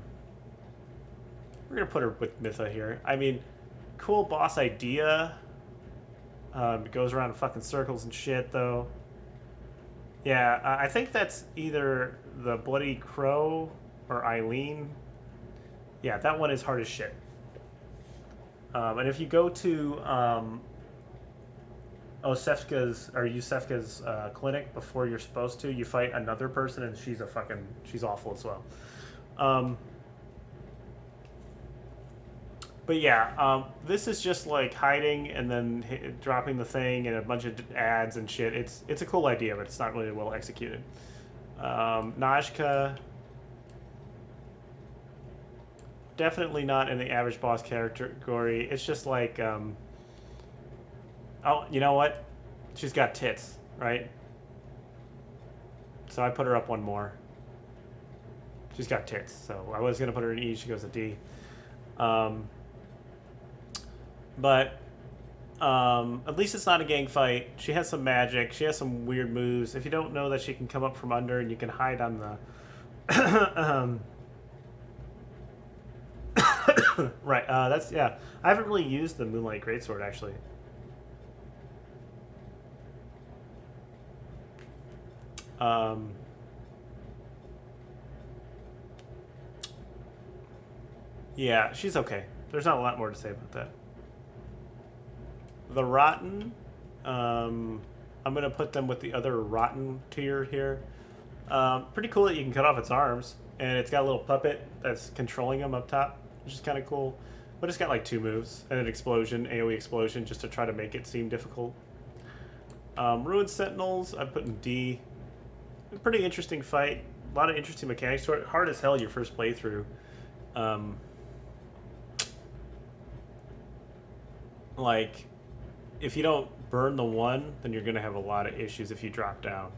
gonna put her with Mytha here. I mean, cool boss idea. It goes around in fucking circles and shit, though. Yeah, I think that's either the Bloody Crow or Eileen. Yeah, that one is hard as shit. And if you go to Yusefka's clinic before you're supposed to, you fight another person, and she's awful as well. But yeah, this is just like hiding and then dropping the thing and a bunch of ads and shit. It's a cool idea, but it's not really well executed. Najka, definitely not in the average boss category. It's just like, oh, you know what? She's got tits, right? So I put her up one more. She's got tits, so I was gonna put her in E. She goes to D. But at least it's not a gang fight. She has some magic. She has some weird moves. If you don't know that she can come up from under and you can hide on the... right, that's... Yeah. I haven't really used the Moonlight Greatsword, actually. Yeah, she's okay. There's not a lot more to say about that. The Rotten, I'm going to put them with the other Rotten tier here. Pretty cool that you can cut off its arms, and it's got a little puppet that's controlling them up top, which is kind of cool. But it's got like 2 moves, and an explosion, AoE explosion, just to try to make it seem difficult. Ruined Sentinels, I put in D. A pretty interesting fight. A lot of interesting mechanics to it. Hard as hell your first playthrough. Like, if you don't burn the one, then you're going to have a lot of issues if you drop down.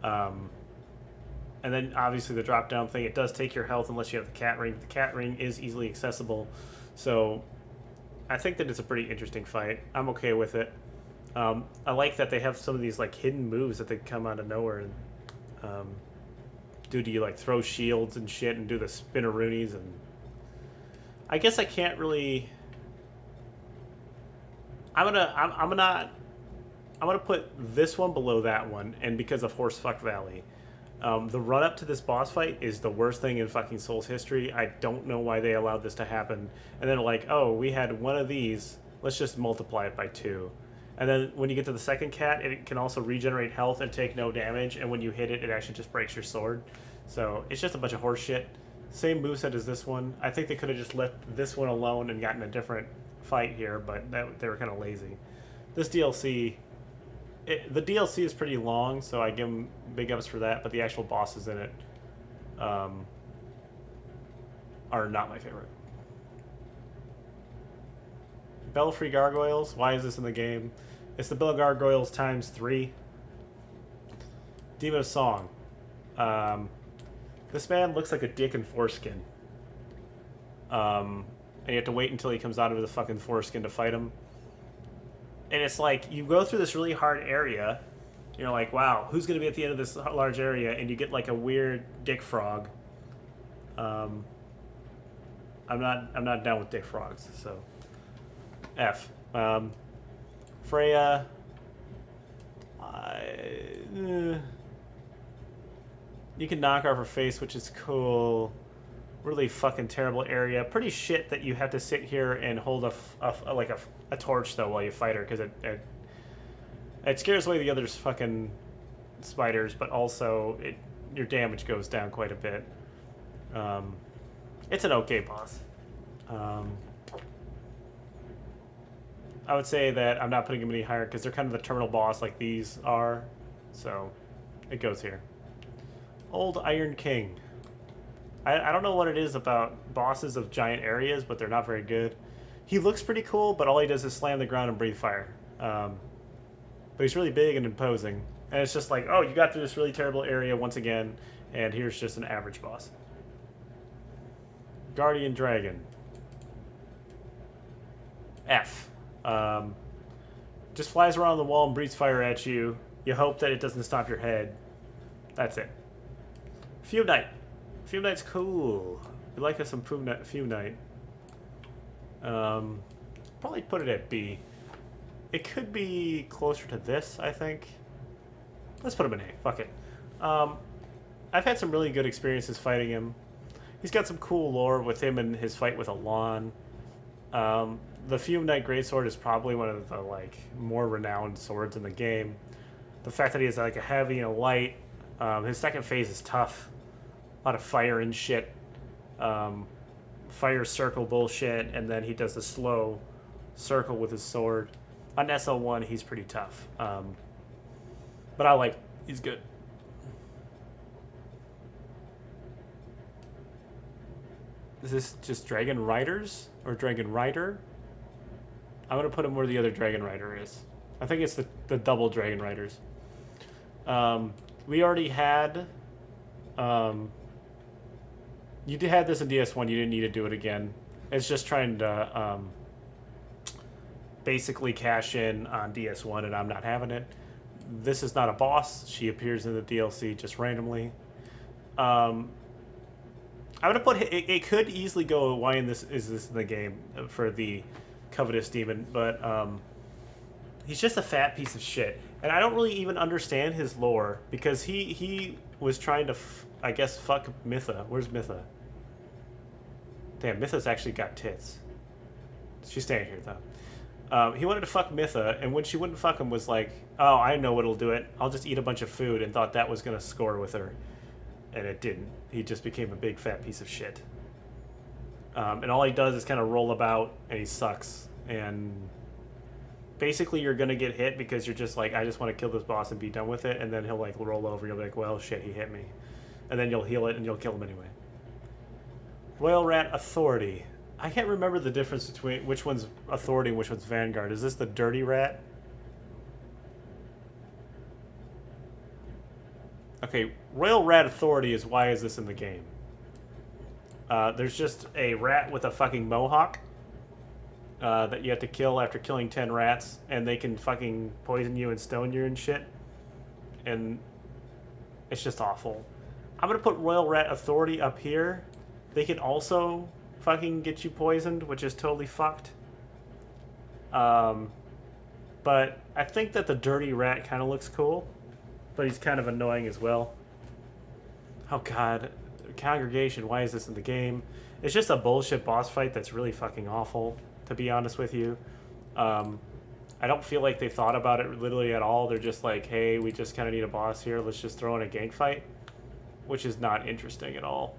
And And then obviously the drop down thing, it does take your health unless you have the cat ring. The cat ring is easily accessible. So I think that it's a pretty interesting fight. I'm okay with it. I like that they have some of these like hidden moves that they come out of nowhere and do to you, like throw shields and shit and do the spinneroonies. And I guess I can't really. I'm gonna put this one below that one, and because of Horsefuck Valley. The run up to this boss fight is the worst thing in fucking Souls history. I don't know why they allowed this to happen. And then like, oh, we had one of these. Let's just multiply it by 2. And then when you get to the second cat, it can also regenerate health and take no damage. And when you hit it, it actually just breaks your sword. So it's just a bunch of horse shit. Same moveset as this one. I think they could have just left this one alone and gotten a different fight here, but they were kind of lazy. This DLC... the DLC is pretty long, so I give them big ups for that, but the actual bosses in it are not my favorite. Belfry Gargoyles, why is this in the game? It's the Bell Gargoyles times 3. Demon of Song. This man looks like a dick in foreskin. And you have to wait until he comes out of the fucking foreskin to fight him. And it's like, you go through this really hard area, you're like, wow, who's going to be at the end of this large area? And you get like a weird dick frog. I'm not down with dick frogs, so F. Freya, you can knock off her face, which is cool. Really fucking terrible area. Pretty shit that you have to sit here and hold a torch though while you fight her, because it scares away the other fucking spiders, but also your damage goes down quite a bit. It's an okay boss. I would say that I'm not putting him any higher because they're kind of the terminal boss like these are, so it goes here. Old Iron King. I don't know what it is about bosses of giant areas, but they're not very good. He looks pretty cool, but all he does is slam the ground and breathe fire. But he's really big and imposing. And it's just like, oh, you got through this really terrible area once again, and here's just an average boss. Guardian Dragon. F. Just flies around the wall and breathes fire at you. You hope that it doesn't stop your head. That's it. Fume Knight. Fume Knight's cool. We like us some Fume Knight. Probably put it at B. It could be closer to this, I think. Let's put him in A. Fuck it. I've had some really good experiences fighting him. He's got some cool lore with him and his fight with Alon. The Fume Knight Greatsword is probably one of the like more renowned swords in the game. The fact that he has like a heavy and a light. His second phase is tough. A lot of fire and shit. Fire circle bullshit, and then he does the slow circle with his sword. On SL1, he's pretty tough. But I like, he's good. Is this just Dragon Riders or Dragon Rider? I'm gonna put him where the other Dragon Rider is. I think it's the double Dragon Riders. We already had. You had this in DS1. You didn't need to do it again. It's just trying to basically cash in on DS1, and I'm not having it. This is not a boss. She appears in the DLC just randomly. I'm gonna put it could easily go. Why is this in the game for the Covetous Demon? But he's just a fat piece of shit, and I don't really even understand his lore because he was trying to I guess fuck Mytha. Where's Mytha? Damn, Mytha's actually got tits. She's staying here though. He wanted to fuck Mytha, and when she wouldn't fuck him, was like, "Oh, I know what'll do it. I'll just eat a bunch of food," and thought that was gonna score with her. And it didn't. He just became a big fat piece of shit. And all he does is kind of roll about, and he sucks. And basically, you're gonna get hit because you're just like, I just want to kill this boss and be done with it. And then he'll like roll over. You'll be like, well, shit, he hit me. And then you'll heal it, and you'll kill him anyway. Royal Rat Authority. I can't remember the difference between which one's Authority and which one's Vanguard. Is this the Dirty Rat? Okay, Royal Rat Authority is why is this in the game? There's just a rat with a fucking mohawk that you have to kill after killing 10 rats, and they can fucking poison you and stone you and shit. And it's just awful. I'm gonna put Royal Rat Authority up here. They can also fucking get you poisoned, which is totally fucked. But I think that the Dirty Rat kind of looks cool, but he's kind of annoying as well. Oh god. Congregation, why is this in the game? It's just a bullshit boss fight that's really fucking awful, to be honest with you. I don't feel like they thought about it literally at all. They're just like, hey, we just kind of need a boss here. Let's just throw in a gank fight, which is not interesting at all.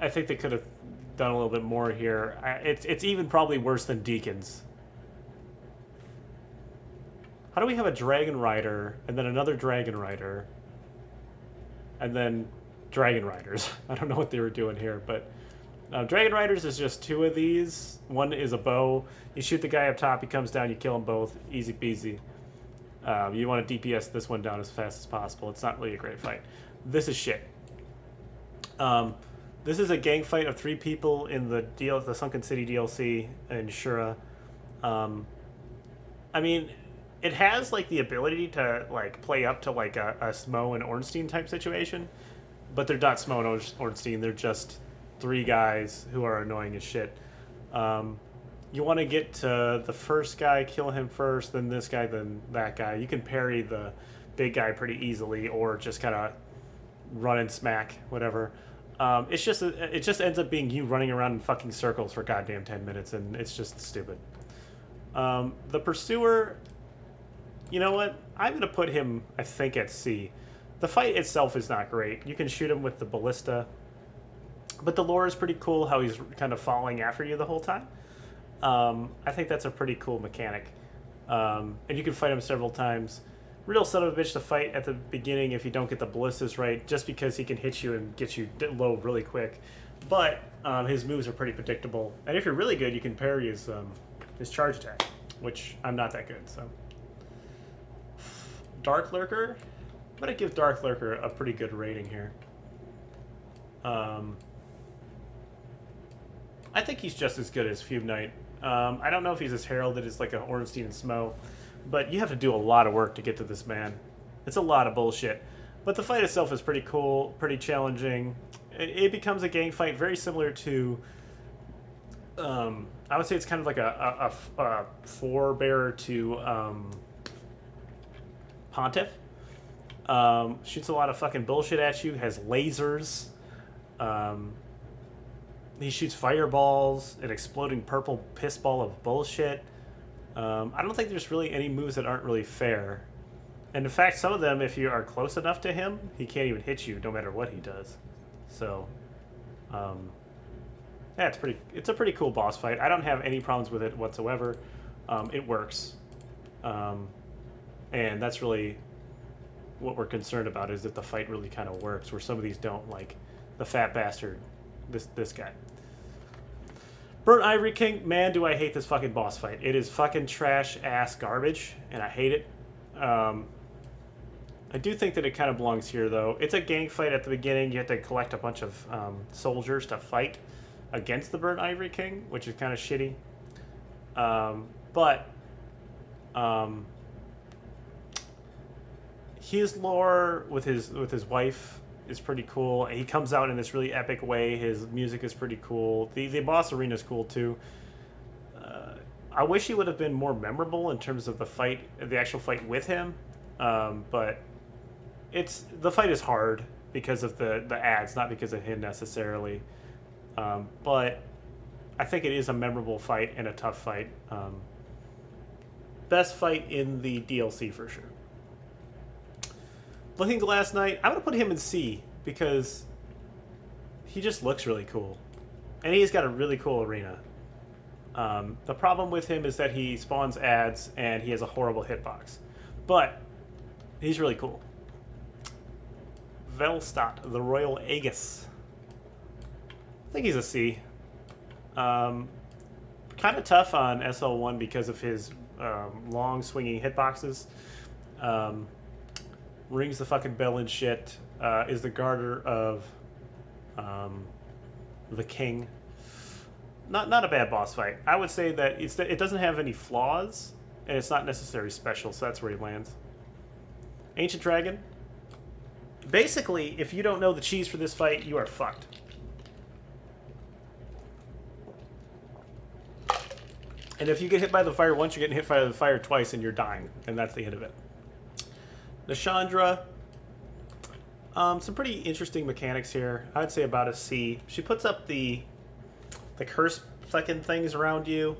I think they could have done a little bit more here. It's even probably worse than Deacons. How do we have a Dragon Rider, and then another Dragon Rider, and then Dragon Riders? I don't know what they were doing here, but Dragon Riders is just 2 of these. One is a bow. You shoot the guy up top, he comes down, you kill them both. Easy peasy. You want to DPS this one down as fast as possible. It's not really a great fight. This is shit. This is a gang fight of 3 people in the Sunken City DLC in Shura. I mean, it has like the ability to like play up to like a Smo and Ornstein type situation, but they're not Smo and Ornstein. They're just 3 guys who are annoying as shit. You want to get to the first guy, kill him first, then this guy, then that guy. You can parry the big guy pretty easily, or just kind of run and smack, whatever. It just ends up being you running around in fucking circles for goddamn 10 minutes, and it's just stupid. The Pursuer, you know what? I'm going to put him, I think, at C. The fight itself is not great. You can shoot him with the ballista, but the lore is pretty cool, how he's kind of following after you the whole time. I think that's a pretty cool mechanic. And you can fight him several times. Real son of a bitch to fight at the beginning if you don't get the ballistas right, just because he can hit you and get you low really quick. But his moves are pretty predictable. And if you're really good, you can parry his charge attack, which I'm not that good, so. Dark Lurker? I'm going to give Dark Lurker a pretty good rating here. I think he's just as good as Fume Knight. I don't know if he's as heralded as like a Ornstein and Smo, but you have to do a lot of work to get to this man. It's a lot of bullshit. But the fight itself is pretty cool, pretty challenging. It becomes a gang fight very similar to... I would say it's kind of like a forebearer to Pontiff. Shoots a lot of fucking bullshit at you, has lasers. He shoots fireballs, an exploding purple piss ball of bullshit. I don't think there's really any moves that aren't really fair. And in fact, some of them, if you are close enough to him, he can't even hit you no matter what he does. So, yeah, it's a pretty cool boss fight. I don't have any problems with it whatsoever. It works. And that's really what we're concerned about, is that the fight really kind of works, where some of these don't, like the fat bastard, this guy. Burnt Ivory King, man, do I hate this fucking boss fight. It is fucking trash ass garbage, and I hate it. I do think that it kind of belongs here, though. It's a gang fight at the beginning. You have to collect a bunch of soldiers to fight against the Burnt Ivory King, which is kind of shitty. But his lore with his wife is pretty cool. He comes out in this really epic way. His music is pretty cool. The boss arena is cool too. I wish he would have been more memorable in terms of the actual fight with him. But the fight is hard because of the ads, not because of him necessarily. But I think it is a memorable fight and a tough fight. Best fight in the DLC for sure. Looking Glass Knight, I'm going to put him in C because he just looks really cool. And he's got a really cool arena. The problem with him is that he spawns ads and he has a horrible hitbox. But he's really cool. Velstadt, the Royal Aegis. I think he's a C. Kind of tough on SL1 because of his long swinging hitboxes. rings the fucking bell and shit, is the garter of the king. Not a bad boss fight. I would say that it doesn't have any flaws, and it's not necessarily special, so that's where he lands. Ancient Dragon. Basically, if you don't know the cheese for this fight, you are fucked. And if you get hit by the fire once, you're getting hit by the fire twice, and you're dying, and that's the end of it. Nashandra. Some pretty interesting mechanics here. I'd say about a C. She puts up the curse fucking things around you,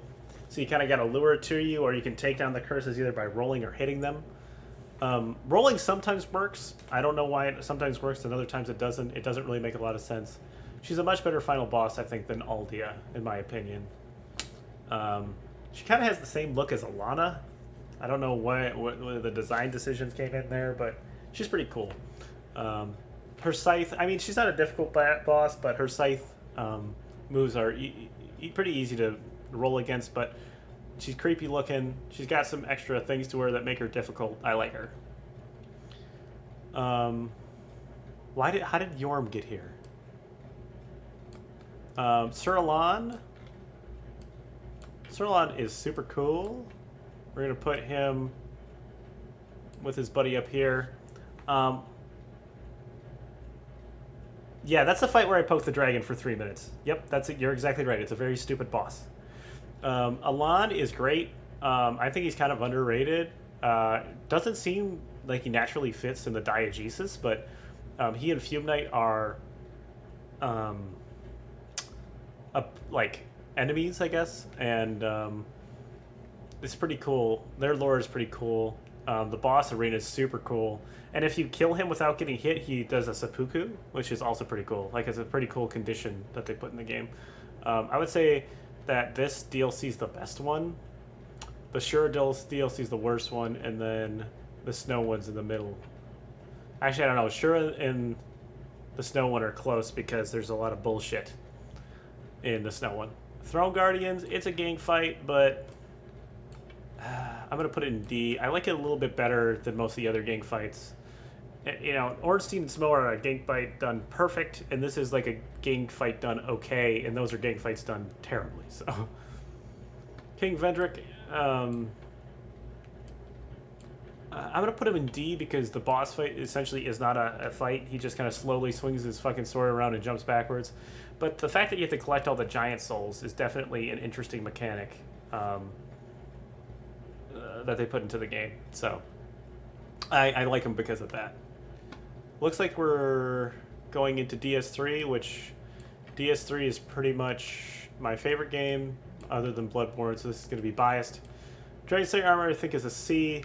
so you kind of got to lure it to you, or you can take down the curses either by rolling or hitting them. Rolling sometimes works. I don't know why it sometimes works and other times it doesn't. It doesn't really make a lot of sense. She's a much better final boss, I think, than Aldia, in my opinion. She kind of has the same look as Alhanda. I don't know what the design decisions came in there, but she's pretty cool. Her scythe, I mean, she's not a difficult boss, but her scythe moves are pretty easy to roll against, but she's creepy looking. She's got some extra things to her that make her difficult. I like her. How did Yorm get here? Sir Alon is super cool. We're gonna put him with his buddy up here. Yeah, that's the fight where I poke the dragon for 3 minutes. Yep, that's it. You're exactly right. It's a very stupid boss. Alon is great. I think he's kind of underrated. Doesn't seem like he naturally fits in the diegesis, but he and Fume Knight are like enemies, I guess, and it's pretty cool. Their lore is pretty cool. The boss arena is super cool. And if you kill him without getting hit, he does a seppuku, which is also pretty cool. Like, it's a pretty cool condition that they put in the game. I would say that this DLC is the best one. The Shura DLC is the worst one, and then the Snow one's in the middle. Actually, I don't know. Shura and the Snow one are close because there's a lot of bullshit in the Snow one. Throne Guardians, it's a gang fight, but I'm going to put it in D. I like it a little bit better than most of the other gang fights. You know, Ornstein and Smo are a gang fight done perfect, and this is like a gang fight done okay, and those are gang fights done terribly. So, King Vendrick, I'm going to put him in D because the boss fight essentially is not a fight. He just kind of slowly swings his fucking sword around and jumps backwards. But the fact that you have to collect all the giant souls is definitely an interesting mechanic that they put into the game. So, I like him because of that. Looks like we're going into DS3, which DS3 is pretty much my favorite game other than Bloodborne, so this is going to be biased. Dragon Slayer Armor, I think, is a C.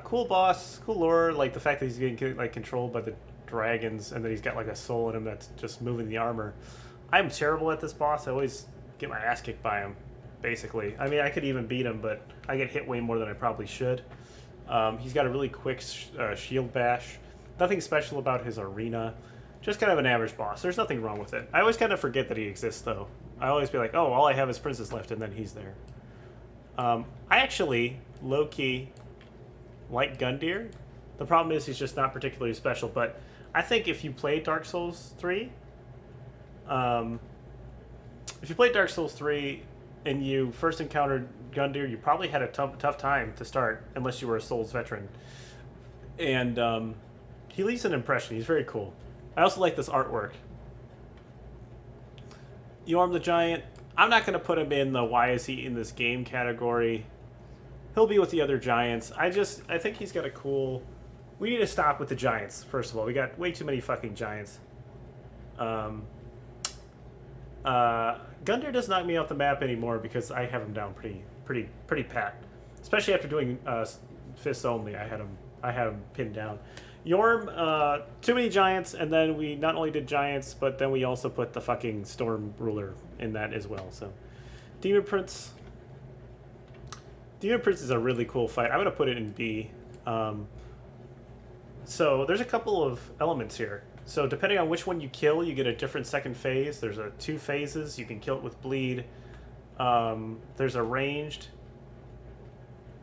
Cool boss, cool lore, like the fact that he's getting like controlled by the dragons and that he's got like a soul in him that's just moving the armor. I'm terrible at this boss. I always get my ass kicked by him, basically. I mean, I could even beat him, but I get hit way more than I probably should. He's got a really quick shield bash. Nothing special about his arena. Just kind of an average boss. There's nothing wrong with it. I always kind of forget that he exists, though. I always be like, oh, all I have is Princess left, and then he's there. I actually, low-key, like Gundyr. The problem is he's just not particularly special, but I think if you play Dark Souls 3, and you first encountered Gundyr, you probably had a tough time to start, unless you were a Souls veteran. And he leaves an impression. He's very cool. I also like this artwork. Yorm the Giant, I'm not going to put him in the why is he in this game category. He'll be with the other giants. I think he's got a cool... We need to stop with the giants, first of all. We got way too many fucking giants. Gundyr does knock me off the map anymore because I have him down pretty pat. Especially after doing fists only, I had him pinned down. Yorm, too many giants, and then we not only did giants, but then we also put the fucking Storm Ruler in that as well. So, Demon Prince. Demon Prince is a really cool fight. I'm going to put it in B. So there's a couple of elements here. So depending on which one you kill, you get a different second phase. There's 2 phases. You can kill it with bleed. There's a ranged.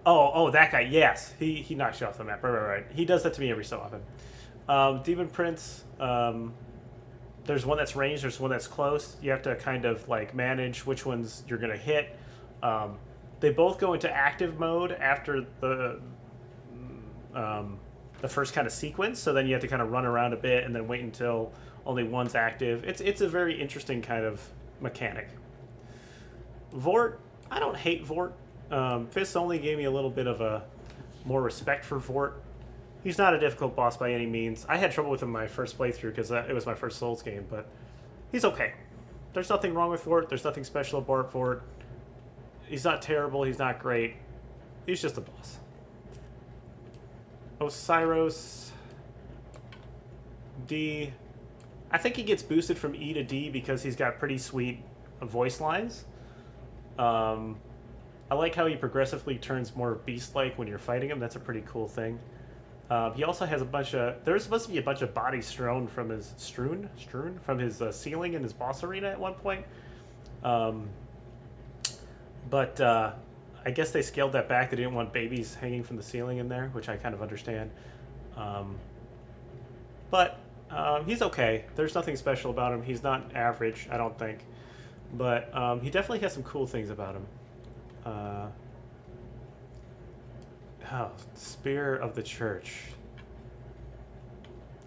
Oh, that guy. Yes, he knocks you off the map. Right. He does that to me every so often. Demon Prince. There's one that's ranged. There's one that's close. You have to kind of like manage which ones you're gonna hit. They both go into active mode after the first kind of sequence. So then you have to kind of run around a bit and then wait until only one's active. It's a very interesting kind of mechanic. Vort. I don't hate Vort. Fist only gave me a little bit of a more respect for Vort. He's not a difficult boss by any means. I had trouble with him in my first playthrough because it was my first Souls game, but he's okay. There's nothing wrong with Vort. There's nothing special about Vort. He's not terrible. He's not great. He's just a boss. Osiris. D. I think he gets boosted from E to D because he's got pretty sweet voice lines. I like how he progressively turns more beast-like when you're fighting him. That's a pretty cool thing. He also has a bunch of... There's supposed to be a bunch of bodies strewn from his... Strewn from his ceiling in his boss arena at one point. But I guess they scaled that back. They didn't want babies hanging from the ceiling in there, which I kind of understand. But he's okay. There's nothing special about him. He's not average, I don't think. But he definitely has some cool things about him. Spear of the Church.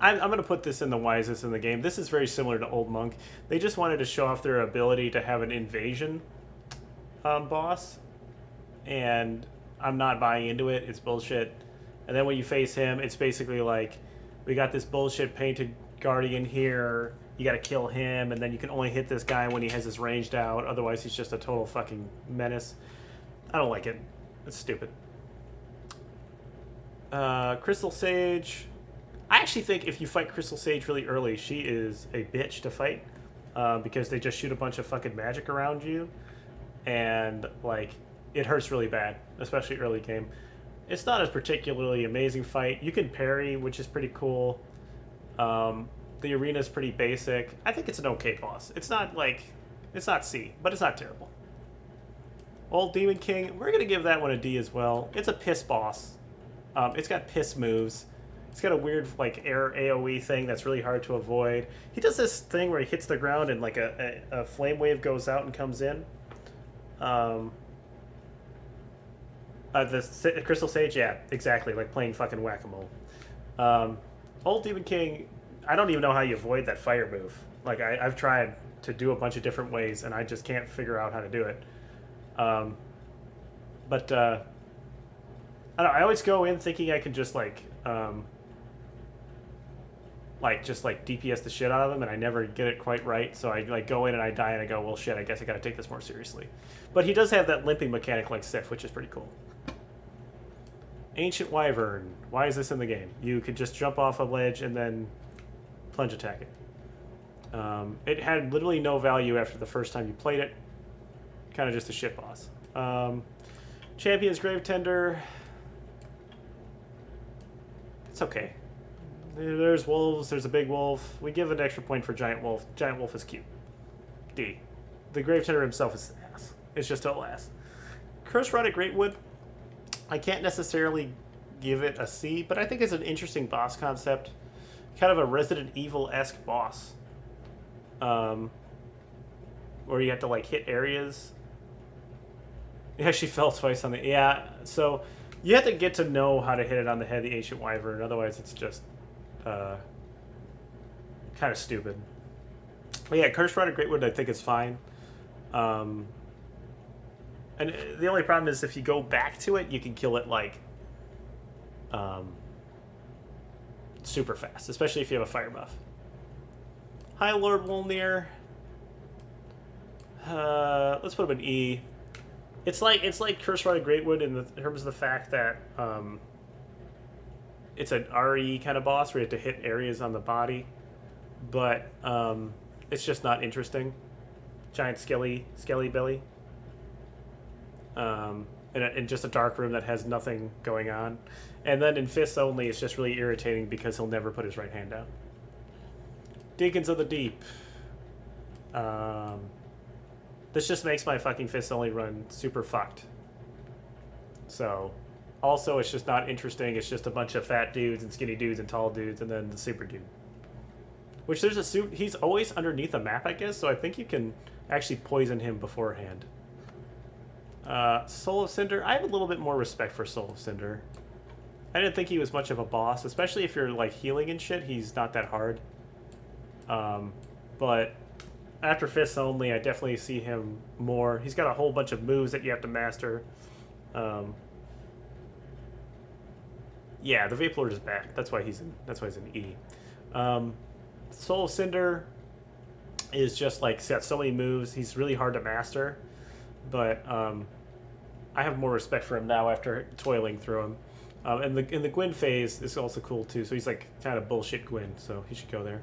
I'm going to put this in the wisest in the game. This is very similar to Old Monk. They just wanted to show off their ability to have an invasion boss. And I'm not buying into it. It's bullshit. And then when you face him, it's basically like, we got this bullshit painted guardian here. You got to kill him, and then you can only hit this guy when he has his ranged out. Otherwise, he's just a total fucking menace. I don't like it. It's stupid. Crystal Sage. I actually think if you fight Crystal Sage really early, she is a bitch to fight. Because they just shoot a bunch of fucking magic around you. And, like, it hurts really bad. Especially early game. It's not a particularly amazing fight. You can parry, which is pretty cool. The arena is pretty basic. I think it's an okay boss. It's not like... It's not C, but it's not terrible. Old Demon King. We're going to give that one a D as well. It's a piss boss. It's got piss moves. It's got a weird, like, air AoE thing that's really hard to avoid. He does this thing where he hits the ground and, like, a flame wave goes out and comes in. The Crystal Sage, yeah, exactly. Like playing fucking whack-a-mole. Old Demon King... I don't even know how you avoid that fire move. Like, I've tried to do a bunch of different ways, and I just can't figure out how to do it. I don't know, I always go in thinking I can just, just DPS the shit out of them, and I never get it quite right. So I, like, go in and I die, and I go, well, shit, I guess I gotta take this more seriously. But he does have that limping mechanic like Sif, which is pretty cool. Ancient Wyvern. Why is this in the game? You could just jump off a ledge and then... plunge attack it. It had literally no value after the first time you played it. Kind of just a shit boss. Champion's Grave Tender. It's okay. There's wolves. There's a big wolf. We give an extra point for Giant Wolf. Giant Wolf is cute. D. The Grave Tender himself is ass. It's just total ass. Curse Rod at Greatwood. I can't necessarily give it a C, but I think it's an interesting boss concept. Kind of a Resident Evil-esque boss. Where you have to, like, hit areas. He actually fell twice on the... Yeah, so you have to get to know how to hit it on the head of the Ancient Wyvern. Otherwise, it's just kind of stupid. But yeah, Curse Rod of Greatwood, I think is fine. And the only problem is if you go back to it, you can kill it, like... super fast, especially if you have a fire buff. High Lord Wolnir. Let's put him in E. It's like Curse Rod of Greatwood in terms of the fact that it's an RE kind of boss where you have to hit areas on the body, but it's just not interesting. Giant skelly belly. In just a dark room that has nothing going on. And then in Fists only, it's just really irritating because he'll never put his right hand down. Deacons of the Deep. This just makes my fucking Fists only run super fucked. So, Also, it's just not interesting. It's just a bunch of fat dudes and skinny dudes and tall dudes, and then the super dude. Which there's a suit. He's always underneath the map, I guess. So I think you can actually poison him beforehand. Soul of Cinder. I have a little bit more respect for Soul of Cinder. I didn't think he was much of a boss, especially if you're like healing and shit. He's not that hard. But after Fists Only, I definitely see him more. He's got a whole bunch of moves that you have to master. Yeah, the Vape Lord is back. That's why he's in. That's why he's in E. Soul of Cinder is just like he's got so many moves. He's really hard to master, but I have more respect for him now after toiling through him. And in the Gwyn phase is also cool too. So he's like kind of bullshit Gwyn. So he should go there.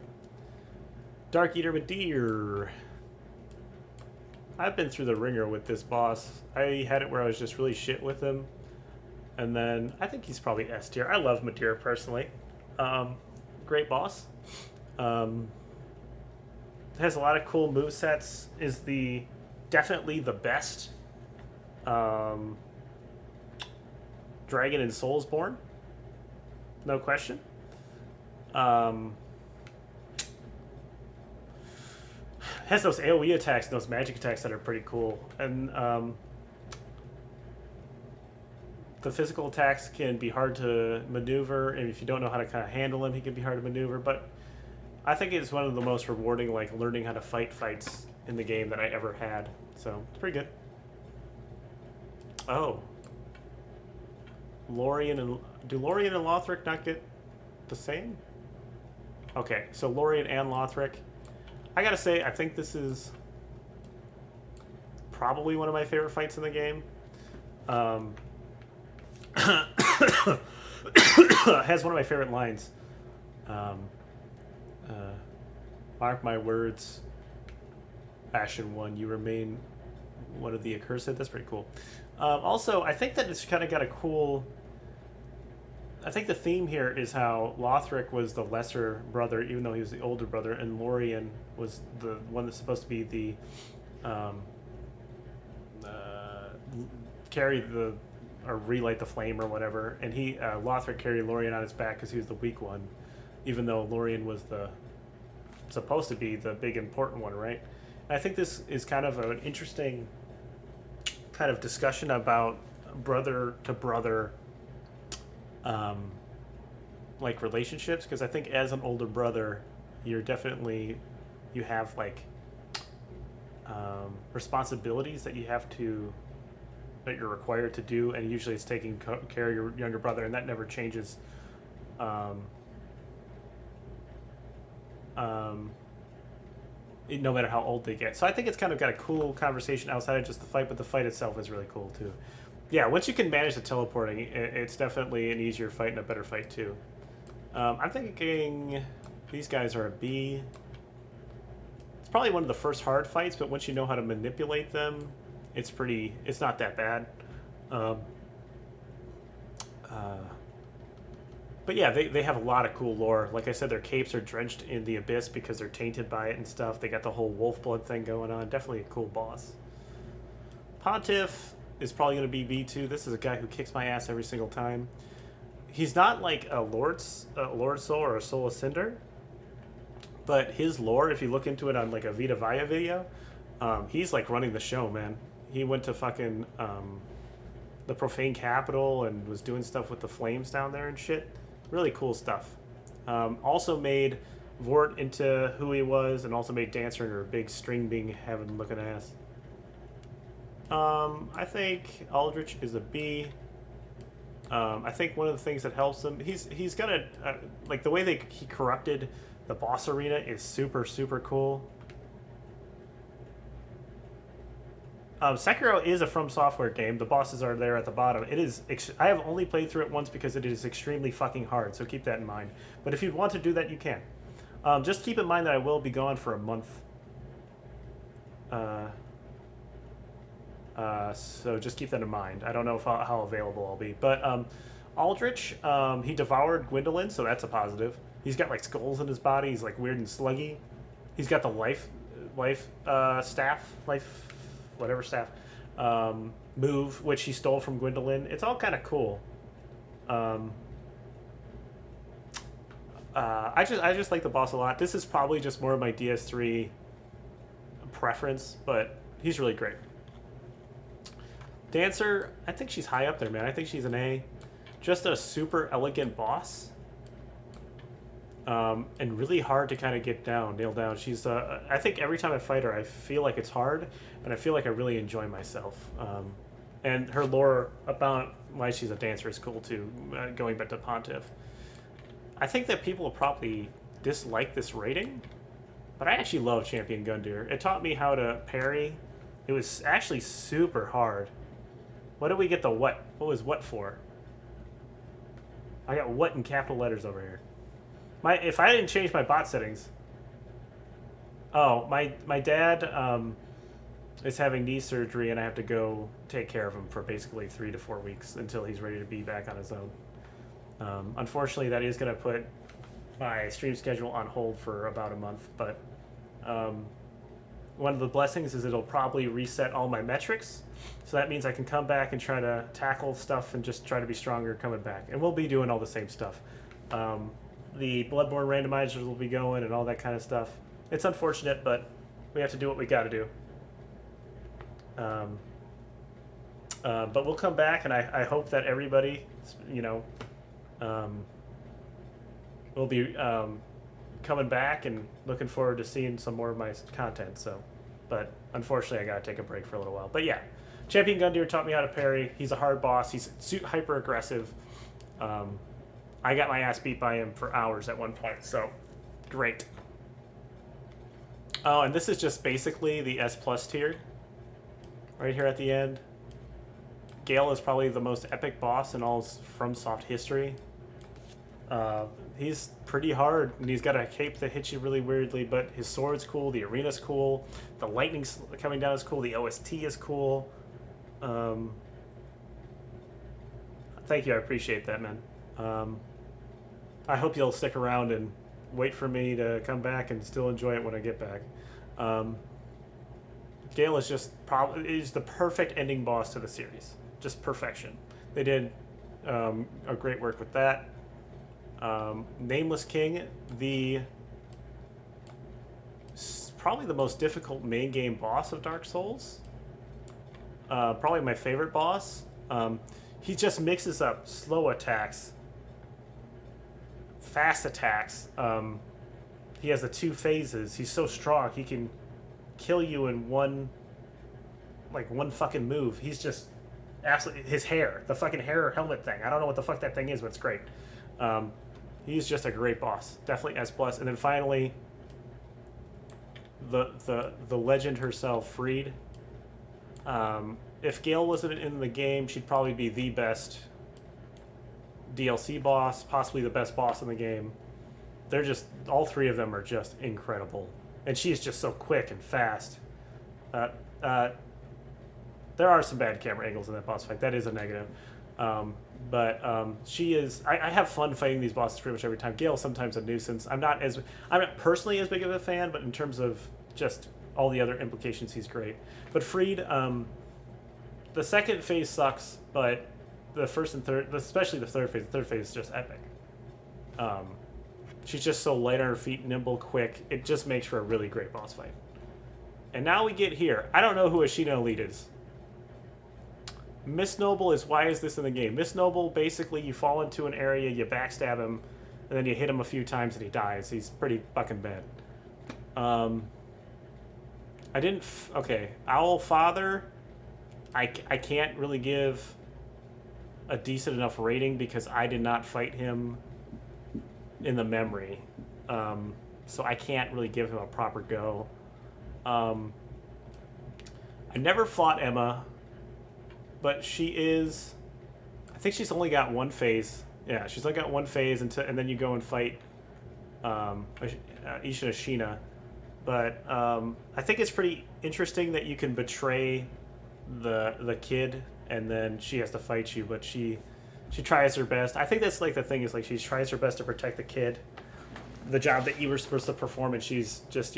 Dark Eater Madir. I've been through the ringer with this boss. I had it where I was just really shit with him. And then I think he's probably S tier. I love Madir personally. Great boss. Has a lot of cool movesets. Is definitely the best Dragon and Soulsborne. No question. Has those AoE attacks and those magic attacks that are pretty cool. And the physical attacks can be hard to maneuver, and if you don't know how to kind of handle him, he can be hard to maneuver. But I think it's one of the most rewarding, like, learning how to fight fights in the game that I ever had. So, it's pretty good. Oh. Lorien and... Do Lorien and Lothric not get the same? Okay, so Lorien and Lothric. I gotta say, I think this is probably one of my favorite fights in the game. Has one of my favorite lines. Mark my words, Ashen One, you remain one of the accursed. That's pretty cool. Also, I think that it's kind of got a cool... I think the theme here is how Lothric was the lesser brother, even though he was the older brother, and Lorien was the one that's supposed to be the... carry the... or relight the flame or whatever, and Lothric carried Lorien on his back because he was the weak one, even though Lorien was supposed to be the big important one, right? And I think this is kind of an interesting kind of discussion about brother to brother like relationships, because I think as an older brother you have like responsibilities that you're required to do, and usually it's taking care of your younger brother, and that never changes. No matter how old they get. So I think it's kind of got a cool conversation outside of just the fight, but the fight itself is really cool too. Yeah, once you can manage the teleporting, it's definitely an easier fight and a better fight too. I'm thinking these guys are a B. It's probably one of the first hard fights, but once you know how to manipulate them, it's not that bad. But yeah, they have a lot of cool lore. Like I said, their capes are drenched in the abyss because they're tainted by it and stuff. They got the whole wolf blood thing going on. Definitely a cool boss. Pontiff is probably going to be B2. This is a guy who kicks my ass every single time. He's not like a Lord Soul or a Soul of Cinder, but his lore, if you look into it on like a Vita Vaya video, he's like running the show, man. He went to fucking the Profane Capital and was doing stuff with the flames down there and shit. Really cool stuff. Also made Vort into who he was, and also made Dancer into a big string being heaven looking ass. I think Aldrich is a B. I think one of the things that helps him, he's got like the way he corrupted the boss arena is super, super cool. Sekiro is a From Software game. The bosses are there at the bottom. I have only played through it once because it is extremely fucking hard, so keep that in mind. But if you want to do that, you can. Just keep in mind that I will be gone for a month. So just keep that in mind. I don't know how available I'll be. But Aldrich, he devoured Gwyndolin, so that's a positive. He's got like skulls in his body. He's like weird and sluggy. He's got the life staff, whatever staff, move, which he stole from Gwyndolin. It's all kind of cool. Um, I just like the boss a lot. This is probably just more of my DS3 preference, but he's really great. Dancer, I think she's high up there, man. I think she's an A. Just a super elegant boss. And really hard to kind of get down, nail down. She's, I think every time I fight her, I feel like it's hard, and I feel like I really enjoy myself. And her lore about why she's a dancer is cool too, going back to Pontiff. I think that people will probably dislike this rating, but I actually love Champion Gundyr. It taught me how to parry. It was actually super hard. What did we get the what? What was what for? I got what in capital letters over here. If I didn't change my bot settings. Oh, my dad is having knee surgery, and I have to go take care of him for basically 3 to 4 weeks until he's ready to be back on his own. Unfortunately, that is going to put my stream schedule on hold for about a month, but one of the blessings is it'll probably reset all my metrics, so that means I can come back and try to tackle stuff and just try to be stronger coming back. And we'll be doing all the same stuff. The Bloodborne randomizers will be going and all that kind of stuff. It's unfortunate, but we have to do what we got to do. But we'll come back, and I hope that everybody, will be coming back and looking forward to seeing some more of my content. So, but unfortunately, I got to take a break for a little while. But yeah, Champion Gundyr taught me how to parry. He's a hard boss. He's hyper aggressive. I got my ass beat by him for hours at one point, so great. Oh, and this is just basically the S+ tier right here at the end. Gale is probably the most epic boss in all FromSoft history. He's pretty hard, and he's got a cape that hits you really weirdly, but his sword's cool, the arena's cool, the lightning coming down is cool, the OST is cool. Thank you, I appreciate that, man. I hope you'll stick around and wait for me to come back and still enjoy it when I get back. Gale is just is the perfect ending boss to the series. Just perfection. They did a great work with that. Nameless King, probably the most difficult main game boss of Dark Souls. Probably my favorite boss. He just mixes up slow attacks, fast attacks. He has the 2 phases. He's so strong, he can kill you in one fucking move. He's just absolutely, his hair, the fucking hair helmet thing. I don't know what the fuck that thing is, but it's great. He's just a great boss. Definitely S+. And then finally, the legend herself, Freed. If Gale wasn't in the game, she'd probably be the best DLC boss, possibly the best boss in the game. They're just, all 3 of them are just incredible. And she's just so quick and fast. There are some bad camera angles in that boss fight. That is a negative. But she is, I have fun fighting these bosses pretty much every time. Gale's sometimes a nuisance. I'm not personally as big of a fan, but in terms of just all the other implications, he's great. But Freed, the second phase sucks, but the first and third, especially the third phase is just epic. She's just so light on her feet, nimble, quick. It just makes for a really great boss fight. And now we get here. I don't know who Ashina Elite is. Miss Noble is, why is this in the game? Miss Noble, basically you fall into an area, you backstab him, and then you hit him a few times and he dies. He's pretty fucking bad. Okay, Owl Father, I can't really give a decent enough rating because I did not fight him in the memory. So I can't really give him a proper go. I never fought Emma, but she is, I think she's only got 1 phase. Yeah, she's only got 1 phase, and then you go and fight Isha Ashina. But I think it's pretty interesting that you can betray the kid, and then she has to fight you, but she tries her best. I think that's like the thing, is like she tries her best to protect the kid, the job that you were supposed to perform, and she's just,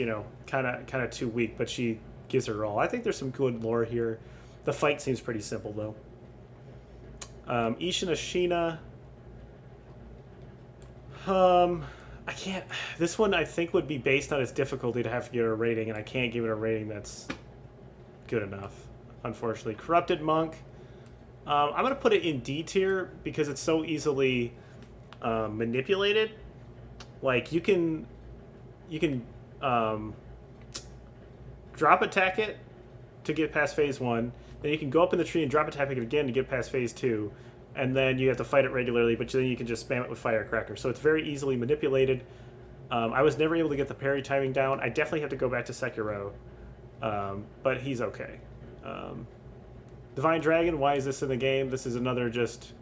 kind of too weak, but she gives her all. I think there's some good lore here. The fight seems pretty simple though. Ishin Ashina, I can't. This one I think would be based on its difficulty to have to give it a rating, and I can't give it a rating that's good enough, unfortunately. Corrupted Monk. I'm gonna put it in D tier because it's so easily manipulated. Like you can drop attack it to get past phase 1. Then you can go up in the tree and drop attack it again to get past phase 2. And then you have to fight it regularly, but then you can just spam it with Firecracker. So it's very easily manipulated. I was never able to get the parry timing down. I definitely have to go back to Sekiro. But he's okay. Divine Dragon, why is this in the game? This is another just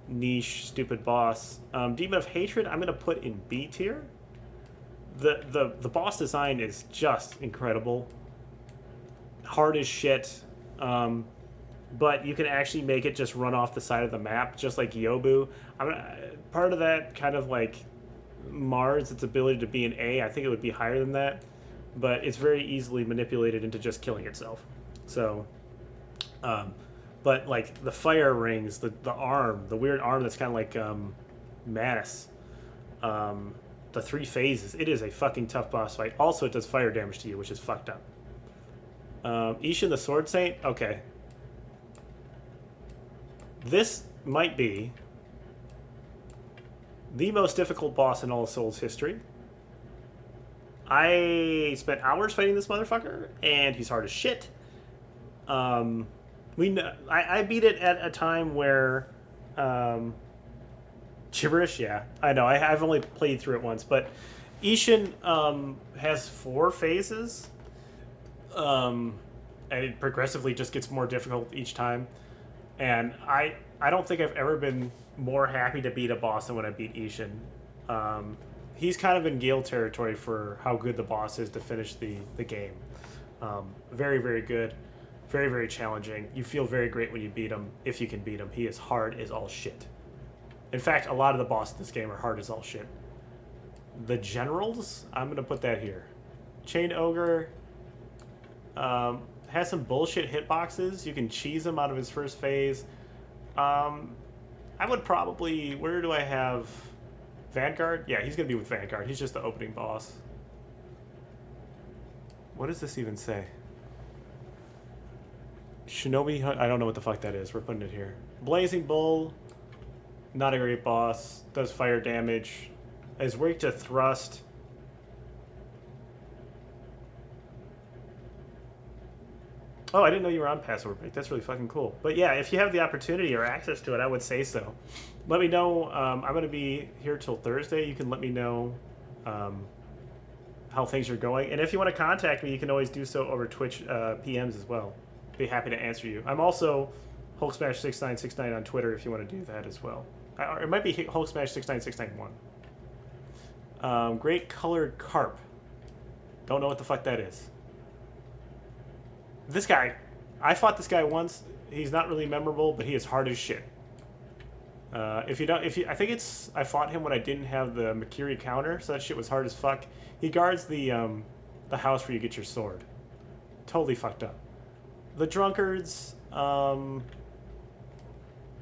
niche, stupid boss. Demon of Hatred, I'm going to put in B tier. The boss design is just incredible. Hard as shit. But you can actually make it just run off the side of the map, just like Yobu. Part of that kind of like mars its ability to be an A. I think it would be higher than that, but it's very easily manipulated into just killing itself. So, but like the fire rings, the arm, the weird arm that's kind of like Manus, the 3 phases. It is a fucking tough boss fight. Also, it does fire damage to you, which is fucked up. Ishin the Sword Saint. Okay. This might be the most difficult boss in all of Souls history. I spent hours fighting this motherfucker, and he's hard as shit. I beat it at a time where gibberish. Yeah, I know. I've only played through it once, but Ishin has 4 phases, and it progressively just gets more difficult each time. And I don't think I've ever been more happy to beat a boss than when I beat Ishin. He's kind of in Gale territory for how good the boss is to finish the game. Very, very good. Very, very challenging. You feel very great when you beat him, if you can beat him. He is hard as all shit. In fact, a lot of the bosses in this game are hard as all shit. The generals, I'm going to put that here. Chain Ogre has some bullshit hitboxes. You can cheese him out of his first phase. I would probably... Where do I have... Vanguard? Yeah, he's going to be with Vanguard. He's just the opening boss. What does this even say? Shinobi? I don't know what the fuck that is. We're putting it here. Blazing Bull. Not a great boss. Does fire damage. Is weak to thrust. Oh, I didn't know you were on Passover break. That's really fucking cool. But yeah, if you have the opportunity or access to it, I would say so. Let me know. I'm going to be here till Thursday. You can let me know how things are going. And if you want to contact me, you can always do so over Twitch PMs as well. Be happy to answer you. I'm also HulkSmash6969 on Twitter if you want to do that as well. Or it might be HulkSmash69691. Great Colored Carp. Don't know what the fuck that is. This guy, I fought this guy once. He's not really memorable, but he is hard as shit. I fought him when I didn't have the Makiri counter, so that shit was hard as fuck. He guards the house where you get your sword. Totally fucked up. The drunkards, I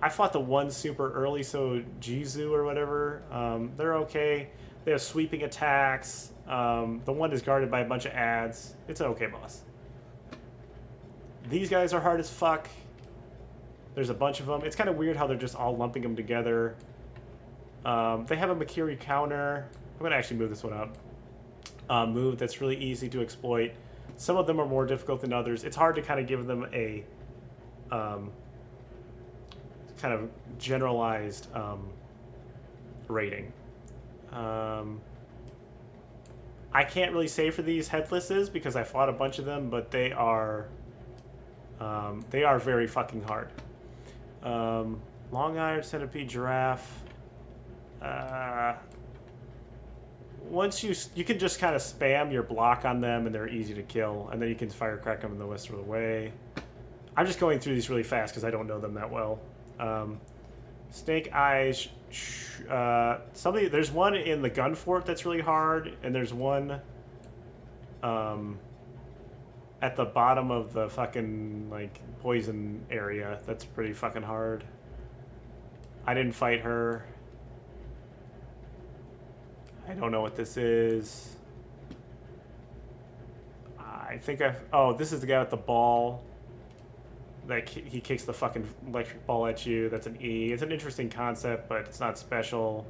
fought the one super early, so Jizu or whatever. They're okay. They have sweeping attacks. The one is guarded by a bunch of ads. It's an okay boss. These guys are hard as fuck. There's a bunch of them. It's kind of weird how they're just all lumping them together. They have a Makiri counter. I'm going to actually move this one up. Move that's really easy to exploit. Some of them are more difficult than others. It's hard to kind of give them a kind of generalized rating. I can't really say for these headlesses because I fought a bunch of them, but they are very fucking hard. Long Iron, Centipede, Giraffe. Once you can just kind of spam your block on them and they're easy to kill, and then you can firecrack them in the rest of the way. I'm just going through these really fast because I don't know them that well. Snake Eyes. There's one in the gun fort that's really hard, and there's one at the bottom of the fucking like poison area that's pretty fucking hard. I didn't fight her. I don't know what this is. I think oh, this is the guy with the ball. Like, he kicks the fucking electric ball at you. That's an E. It's an interesting concept, but it's not special.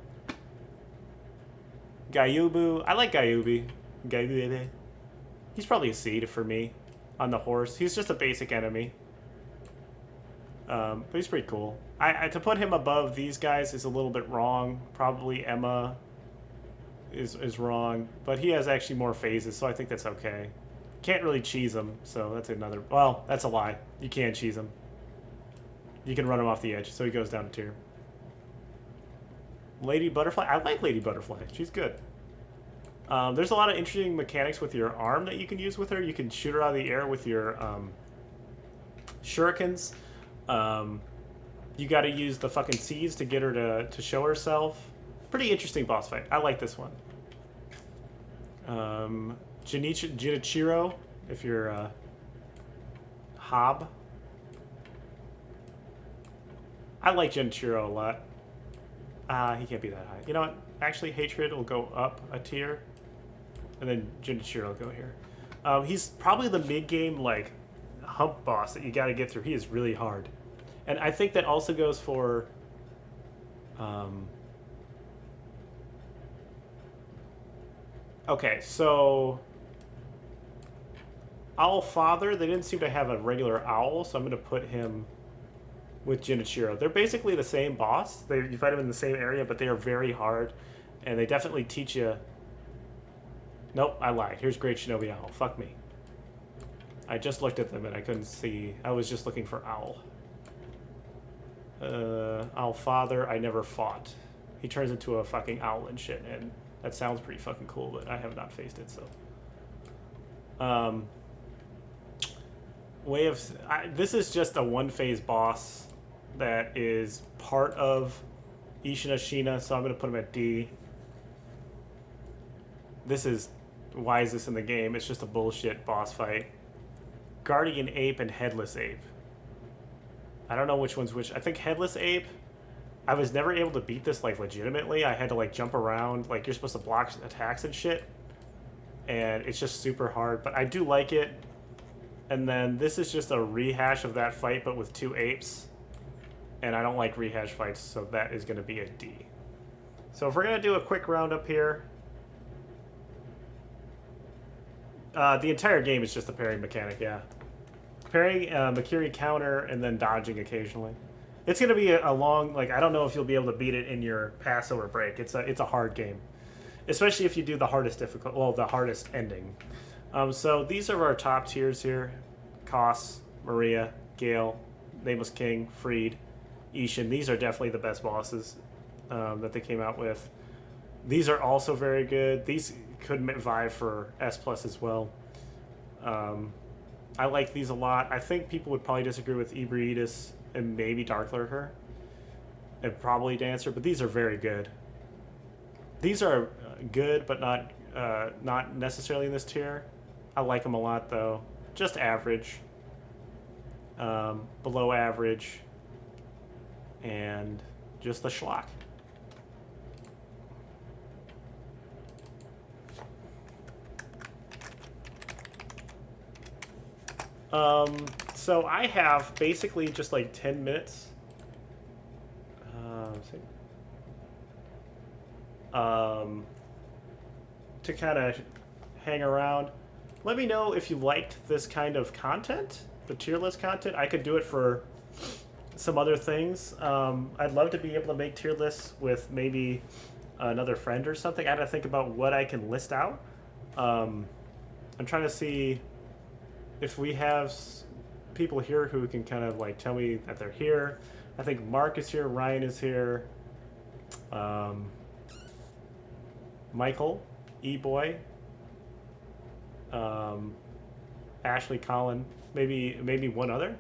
Gyubu. I like Gyubi. Gyubi. He's probably a C for me on the horse. He's just a basic enemy. But he's pretty cool. To put him above these guys is a little bit wrong. Probably Emma is wrong. But he has actually more phases, so I think that's okay. Can't really cheese him, so that's another... Well, that's a lie. You can cheese him. You can run him off the edge, so he goes down a tier. Lady Butterfly. I like Lady Butterfly. She's good. There's a lot of interesting mechanics with your arm that you can use with her. You can shoot her out of the air with your shurikens. You got to use the fucking seeds to get her to show herself. Pretty interesting boss fight. I like this one. Jinichiro, if you're Hob. I like Jinichiro a lot. He can't be that high. You know what? Actually, Hatred will go up a tier. And then Jinichiro will go here. He's probably the mid-game, like, hump boss that you got to get through. He is really hard. And I think that also goes for... Okay, so... Owl Father, they didn't seem to have a regular owl, so I'm going to put him with Jinichiro. They're basically the same boss. You fight them in the same area, but they are very hard. And they definitely teach you... Nope, I lied. Here's Great Shinobi Owl. Fuck me. I just looked at them and I couldn't see. I was just looking for Owl. Owl Father, I never fought. He turns into a fucking owl and shit, and that sounds pretty fucking cool, but I have not faced it, so... this is just a one-phase boss that is part of Ishina Shina, so I'm going to put him at D. Why is this in the game? It's just a bullshit boss fight. Guardian Ape and Headless Ape. I don't know which one's which. I think Headless Ape, I was never able to beat this, like, legitimately. I had to, like, jump around. Like, you're supposed to block attacks and shit. And it's just super hard. But I do like it. And then this is just a rehash of that fight, but with two apes. And I don't like rehash fights, so that is going to be a D. So if we're going to do a quick roundup here... the entire game is just a parrying mechanic, yeah. Parrying, Makiri counter, and then dodging occasionally. It's going to be a long... Like, I don't know if you'll be able to beat it in your pass over break. It's a hard game. Especially if you do the hardest the hardest ending. So these are our top tiers here. Koss, Maria, Gale, Nameless King, Freed, Ishin. These are definitely the best bosses that they came out with. These are also very good. These could vie for S+ as well. I like these a lot. I think people would probably disagree with Ebriidus and maybe Dark Lurker. And probably Dancer, but these are very good. These are good, but not necessarily in this tier. I like them a lot, though. Just average. Below average. And just the schlock. So I have basically just like 10 minutes. To kind of hang around. Let me know if you liked this kind of content, the tier list content. I could do it for some other things. I'd love to be able to make tier lists with maybe another friend or something. I had to think about what I can list out. I'm trying to see if we have people here who can kind of like tell me that they're here. I think Mark is here, Ryan is here, Michael, E-Boy, Ashley, Colin, maybe one other.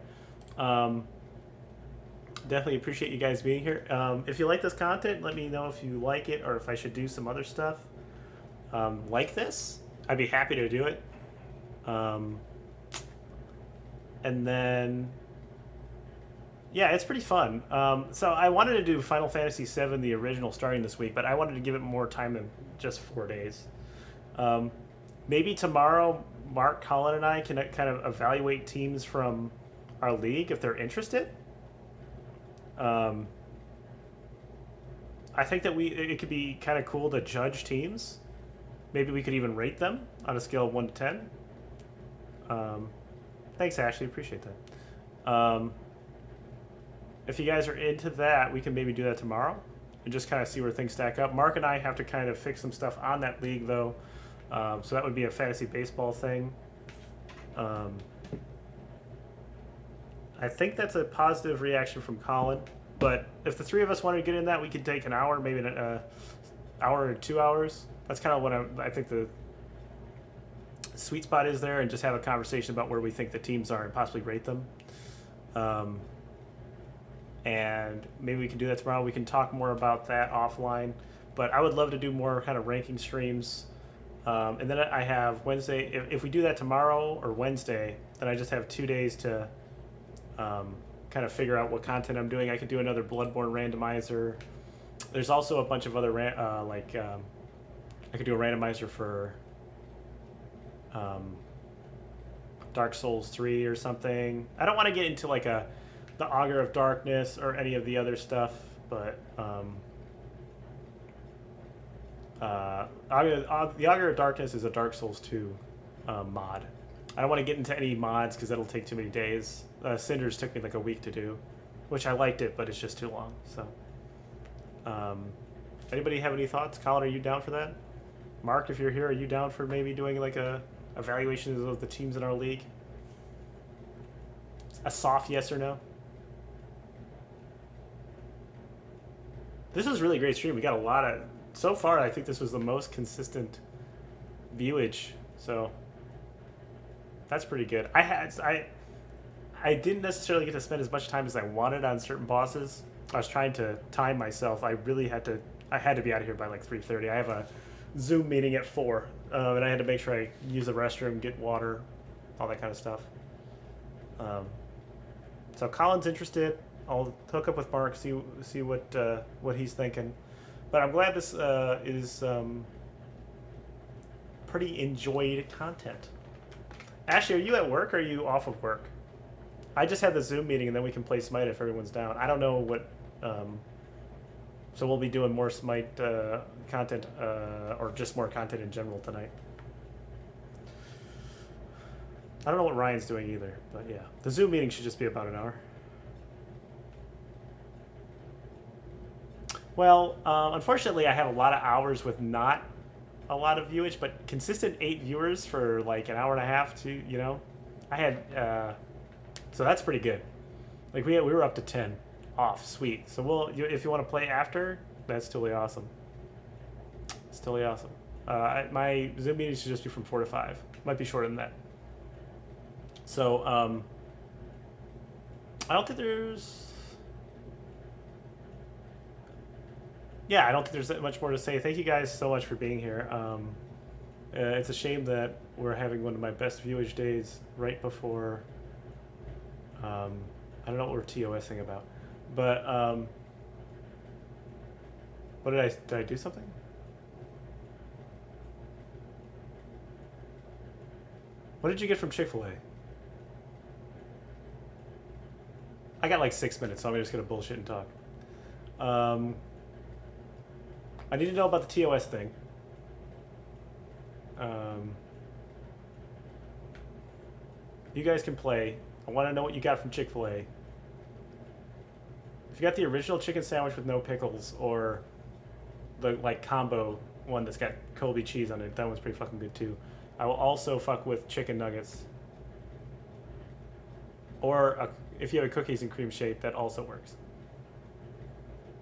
Definitely appreciate you guys being here. If you like this content, let me know if you like it or if I should do some other stuff like this. I'd be happy to do it. And then, Yeah, it's pretty fun. So I wanted to do Final Fantasy VII, the original, starting this week, but I wanted to give it more time than just 4 days. Um, Maybe tomorrow, Mark, Colin, and I can kind of evaluate teams from our league if they're interested. Um, I think that it could be kind of cool to judge teams. Maybe we could even rate them on a scale of 1 to 10. Thanks, Ashley. Appreciate that. If you guys are into that, we can maybe do that tomorrow and just kind of see where things stack up. Mark and I have to kind of fix some stuff on that league, though. So that would be a fantasy baseball thing. I think that's a positive reaction from Colin. But if the three of us wanted to get in that, we could take an hour, maybe an hour or 2 hours. That's kind of what I think the sweet spot is there, and just have a conversation about where we think the teams are and possibly rate them. And maybe we can do that tomorrow. We can talk more about that offline. But I would love to do more kind of ranking streams. And then I have Wednesday. If we do that tomorrow or Wednesday, then I just have 2 days to kind of figure out what content I'm doing. I could do another Bloodborne randomizer. There's also a bunch of other I could do a randomizer for Dark Souls 3 or something. I don't want to get into like the Augur of Darkness or any of the other stuff, but the Augur of Darkness is a Dark Souls 2 mod. I don't want to get into any mods because that'll take too many days. Cinders took me like a week to do, which I liked it, but it's just too long. So, anybody have any thoughts? Colin, are you down for that? Mark, if you're here, are you down for maybe doing like a evaluation of the teams in our league? A soft yes or no? This was a really great stream. We got a lot of... So far, I think this was the most consistent viewage. So that's pretty good. I didn't necessarily get to spend as much time as I wanted on certain bosses. I was trying to time myself. I had to be out of here by like 3:30. I have a Zoom meeting at 4, and I had to make sure I use the restroom, get water, all that kind of stuff. So Colin's interested. I'll hook up with Mark, see what he's thinking. But I'm glad this is pretty enjoyed content. Ashley, are you at work or are you off of work? I just had the Zoom meeting and then we can play Smite if everyone's down. I don't know what... so we'll be doing more Smite content or just more content in general tonight. I don't know what Ryan's doing either, but yeah. The Zoom meeting should just be about an hour. Well, unfortunately, I have a lot of hours with not a lot of viewage, but consistent 8 viewers for like an hour and a half to, you know. I had, so that's pretty good. Like we were up to 10 off, sweet. So if you want to play after, that's totally awesome. It's totally awesome. My Zoom meeting should just be from 4 to 5. Might be shorter than that. So, I don't think there's... Yeah, I don't think there's that much more to say. Thank you guys so much for being here. It's a shame that we're having one of my best viewage days right before... I don't know what we're TOSing about. But, what did I do something? What did you get from Chick-fil-A? I got like 6 minutes, so I'm just gonna bullshit and talk. I need to know about the TOS thing. You guys can play. I want to know what you got from Chick-fil-A. If you got the original chicken sandwich with no pickles, or the like combo one that's got Colby cheese on it, that one's pretty fucking good too. I will also fuck with chicken nuggets. Or if you have a cookies and cream shake, that also works.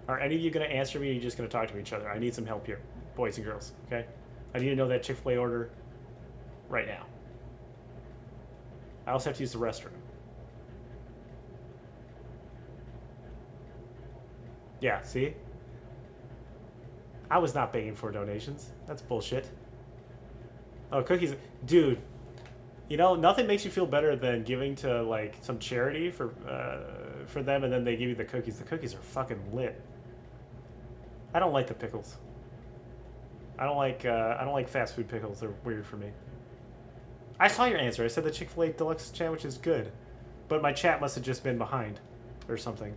Are any of you going to answer me, or are you just going to talk to each other? I need some help here, boys and girls, okay? I need to know that Chick-fil-A order right now. I also have to use the restroom. Yeah, see? I was not begging for donations. That's bullshit. Oh, cookies. Dude, you know, nothing makes you feel better than giving to, like, some charity for for them, and then they give you the cookies. The cookies are fucking lit. I don't like the pickles. I don't like fast food pickles. They're weird for me. I saw your answer. I said the Chick-fil-A deluxe sandwich is good, but my chat must have just been behind, or something.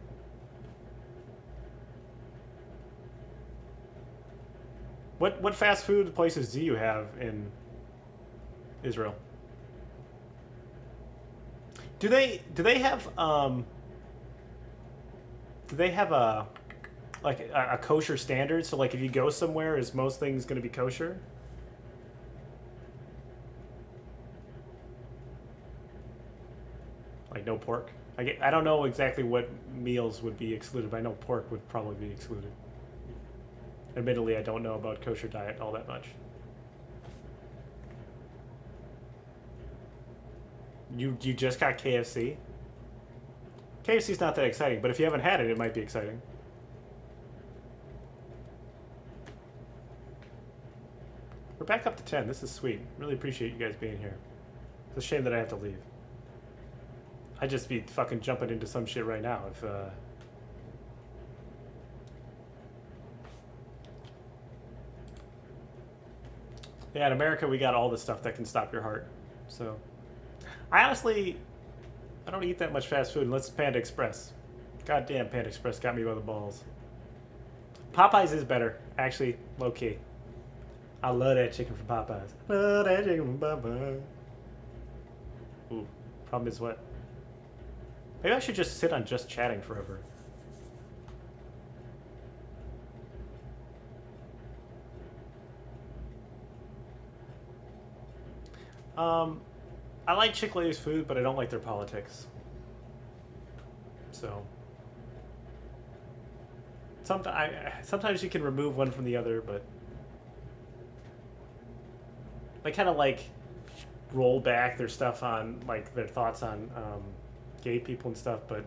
What fast food places do you have in Israel? Do they have a like a kosher standard? So like if you go somewhere, is most things going to be kosher? Like no pork? I don't know exactly what meals would be excluded, but I know pork would probably be excluded. Admittedly, I don't know about kosher diet all that much. You just got KFC? KFC's not that exciting, but if you haven't had it, it might be exciting. We're back up to 10. This is sweet. Really appreciate you guys being here. It's a shame that I have to leave. I'd just be fucking jumping into some shit right now if, Yeah, in America, we got all the stuff that can stop your heart. So, I don't eat that much fast food unless it's Panda Express. Goddamn, Panda Express got me by the balls. Popeyes is better, actually, low key. I love that chicken from Popeyes. Love that chicken from Popeyes. Ooh, problem is what? Maybe I should just sit on just chatting forever. I like Chick-fil-A's food, but I don't like their politics. So, sometimes you can remove one from the other, but I kind of like roll back their stuff on, like their thoughts on gay people and stuff, but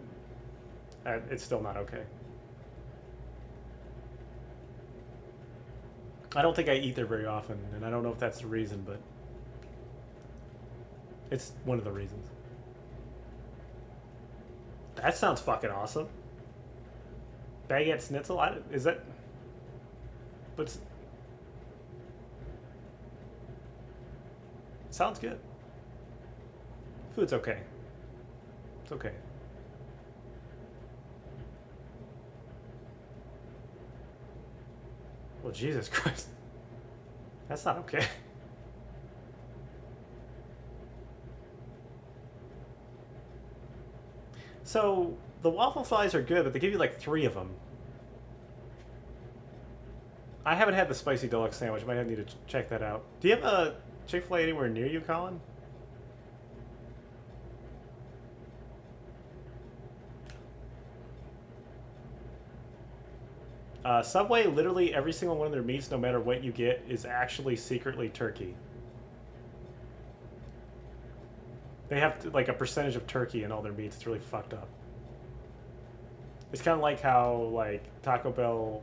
it's still not okay. I don't think I eat there very often, and I don't know if that's the reason, but it's one of the reasons. That sounds fucking awesome. Baguette schnitzel? Is that... But... Sounds good. Food's okay. It's okay. Well, Jesus Christ. That's not okay. So, the waffle fries are good, but they give you like 3 of them. I haven't had the spicy deluxe sandwich. Might need to check that out. Do you have a Chick-fil-A anywhere near you, Colin? Subway, literally every single one of their meats, no matter what you get, is actually secretly turkey. They have like a percentage of turkey in all their meats. It's really fucked up. It's kind of like how like Taco Bell.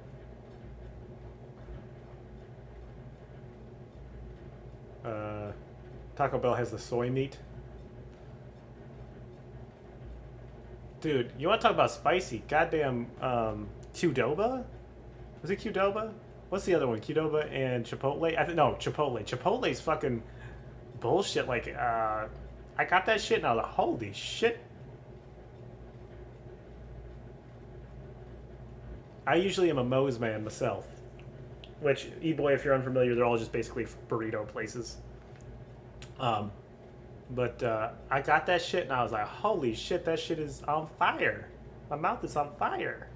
Taco Bell has the soy meat. Dude, you want to talk about spicy? Goddamn, Qdoba? Was it Qdoba? What's the other one? Qdoba and Chipotle? No, Chipotle. Chipotle's fucking bullshit. Like, I got that shit and I was like, holy shit. I usually am a Moe's man myself. Which, E-Boy, if you're unfamiliar, they're all just basically burrito places. But I got that shit and I was like, holy shit, that shit is on fire. My mouth is on fire.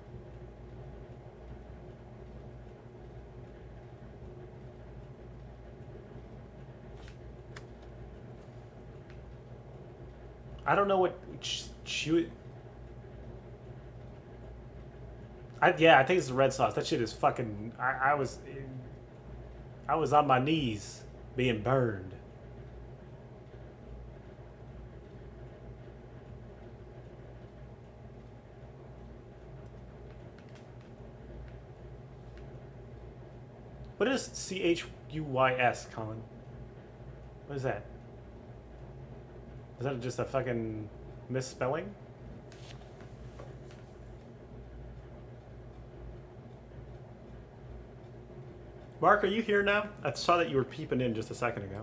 I don't know what yeah, I think it's the red sauce. That shit is fucking... I was on my knees being burned. What is CHUYS, Colin? What is that? Is that just a fucking misspelling? Mark, are you here now? I saw that you were peeping in just a second ago.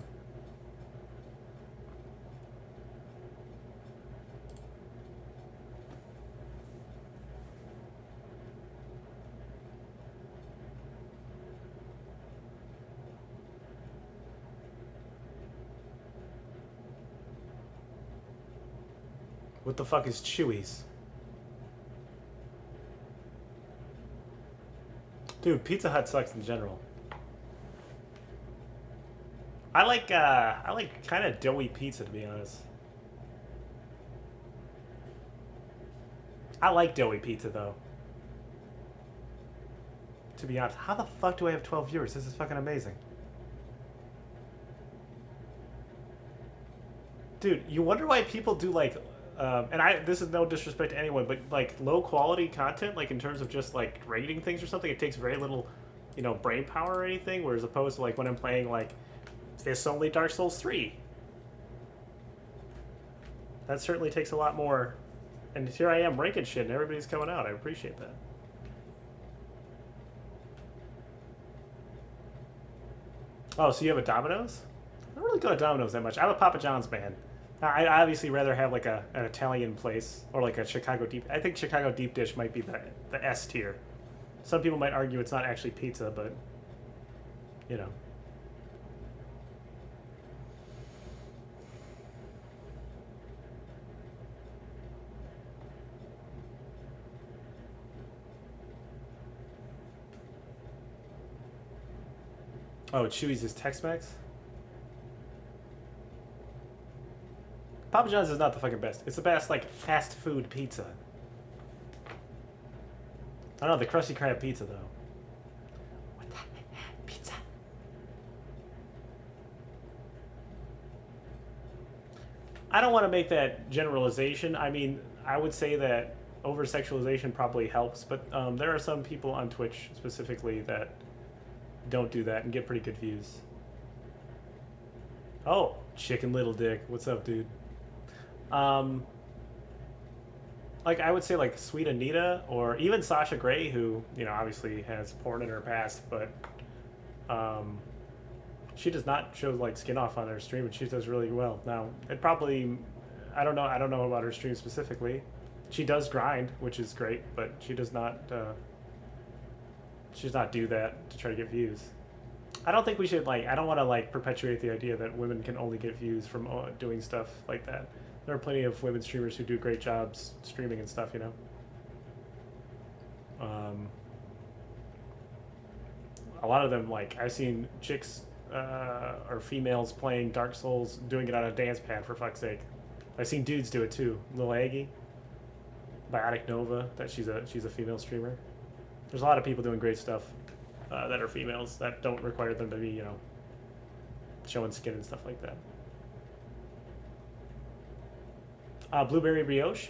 What the fuck is Chewy's? Dude, Pizza Hut sucks in general. I like kind of doughy pizza, to be honest. I like doughy pizza though. To be honest, how the fuck do I have 12 viewers? This is fucking amazing. Dude, you wonder why people do like and this is no disrespect to anyone, but like low quality content, like in terms of just like rating things or something, it takes very little, you know, brain power or anything. Whereas opposed to like when I'm playing like this only Dark Souls 3, that certainly takes a lot more. And here I am ranking shit, and everybody's coming out. I appreciate that. Oh, so you have a Domino's? I don't really go to Domino's that much. I'm a Papa John's man. I'd obviously rather have like an Italian place or like a Chicago deep. I think Chicago deep dish might be the S tier. Some people might argue it's not actually pizza, but you know. Oh, Chewy's is Tex-Mex? Papa John's is not the fucking best. It's the best, like, fast food pizza. I don't know, the Krusty Krab pizza, though. What the pizza? I don't want to make that generalization. I mean, I would say that over-sexualization probably helps, but there are some people on Twitch, specifically, that don't do that and get pretty good views. Oh, Chicken Little Dick. What's up, dude? Like I would say like Sweet Anita or even Sasha Grey, who, you know, obviously has porn in her past, but she does not show like skin off on her stream, and she does really well. Now, it probably, I don't know about her stream specifically. She does grind, which is great, but she does not do that to try to get views. I don't think we should I don't want to like perpetuate the idea that women can only get views from doing stuff like that. There are plenty of women streamers who do great jobs streaming and stuff, you know. A lot of them, like, I've seen chicks or females playing Dark Souls, doing it on a dance pad, for fuck's sake. I've seen dudes do it too. Lil Aggie, Biotic Nova, that she's a female streamer. There's a lot of people doing great stuff that are females that don't require them to be, you know, showing skin and stuff like that. Blueberry Brioche,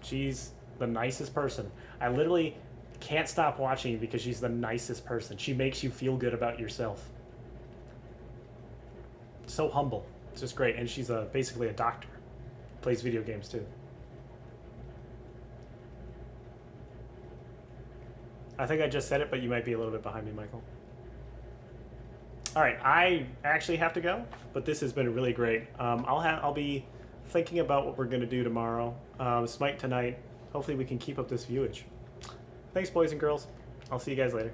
she's the nicest person. I literally can't stop watching because she's the nicest person. She makes you feel good about yourself. So humble. It's just great. And she's basically a doctor. Plays video games too. I think I just said it, but you might be a little bit behind me, Michael. All right, I actually have to go, but this has been really great. I'll be thinking about what we're going to do tomorrow. Smite tonight. Hopefully we can keep up this viewage. Thanks, boys and girls. I'll see you guys later.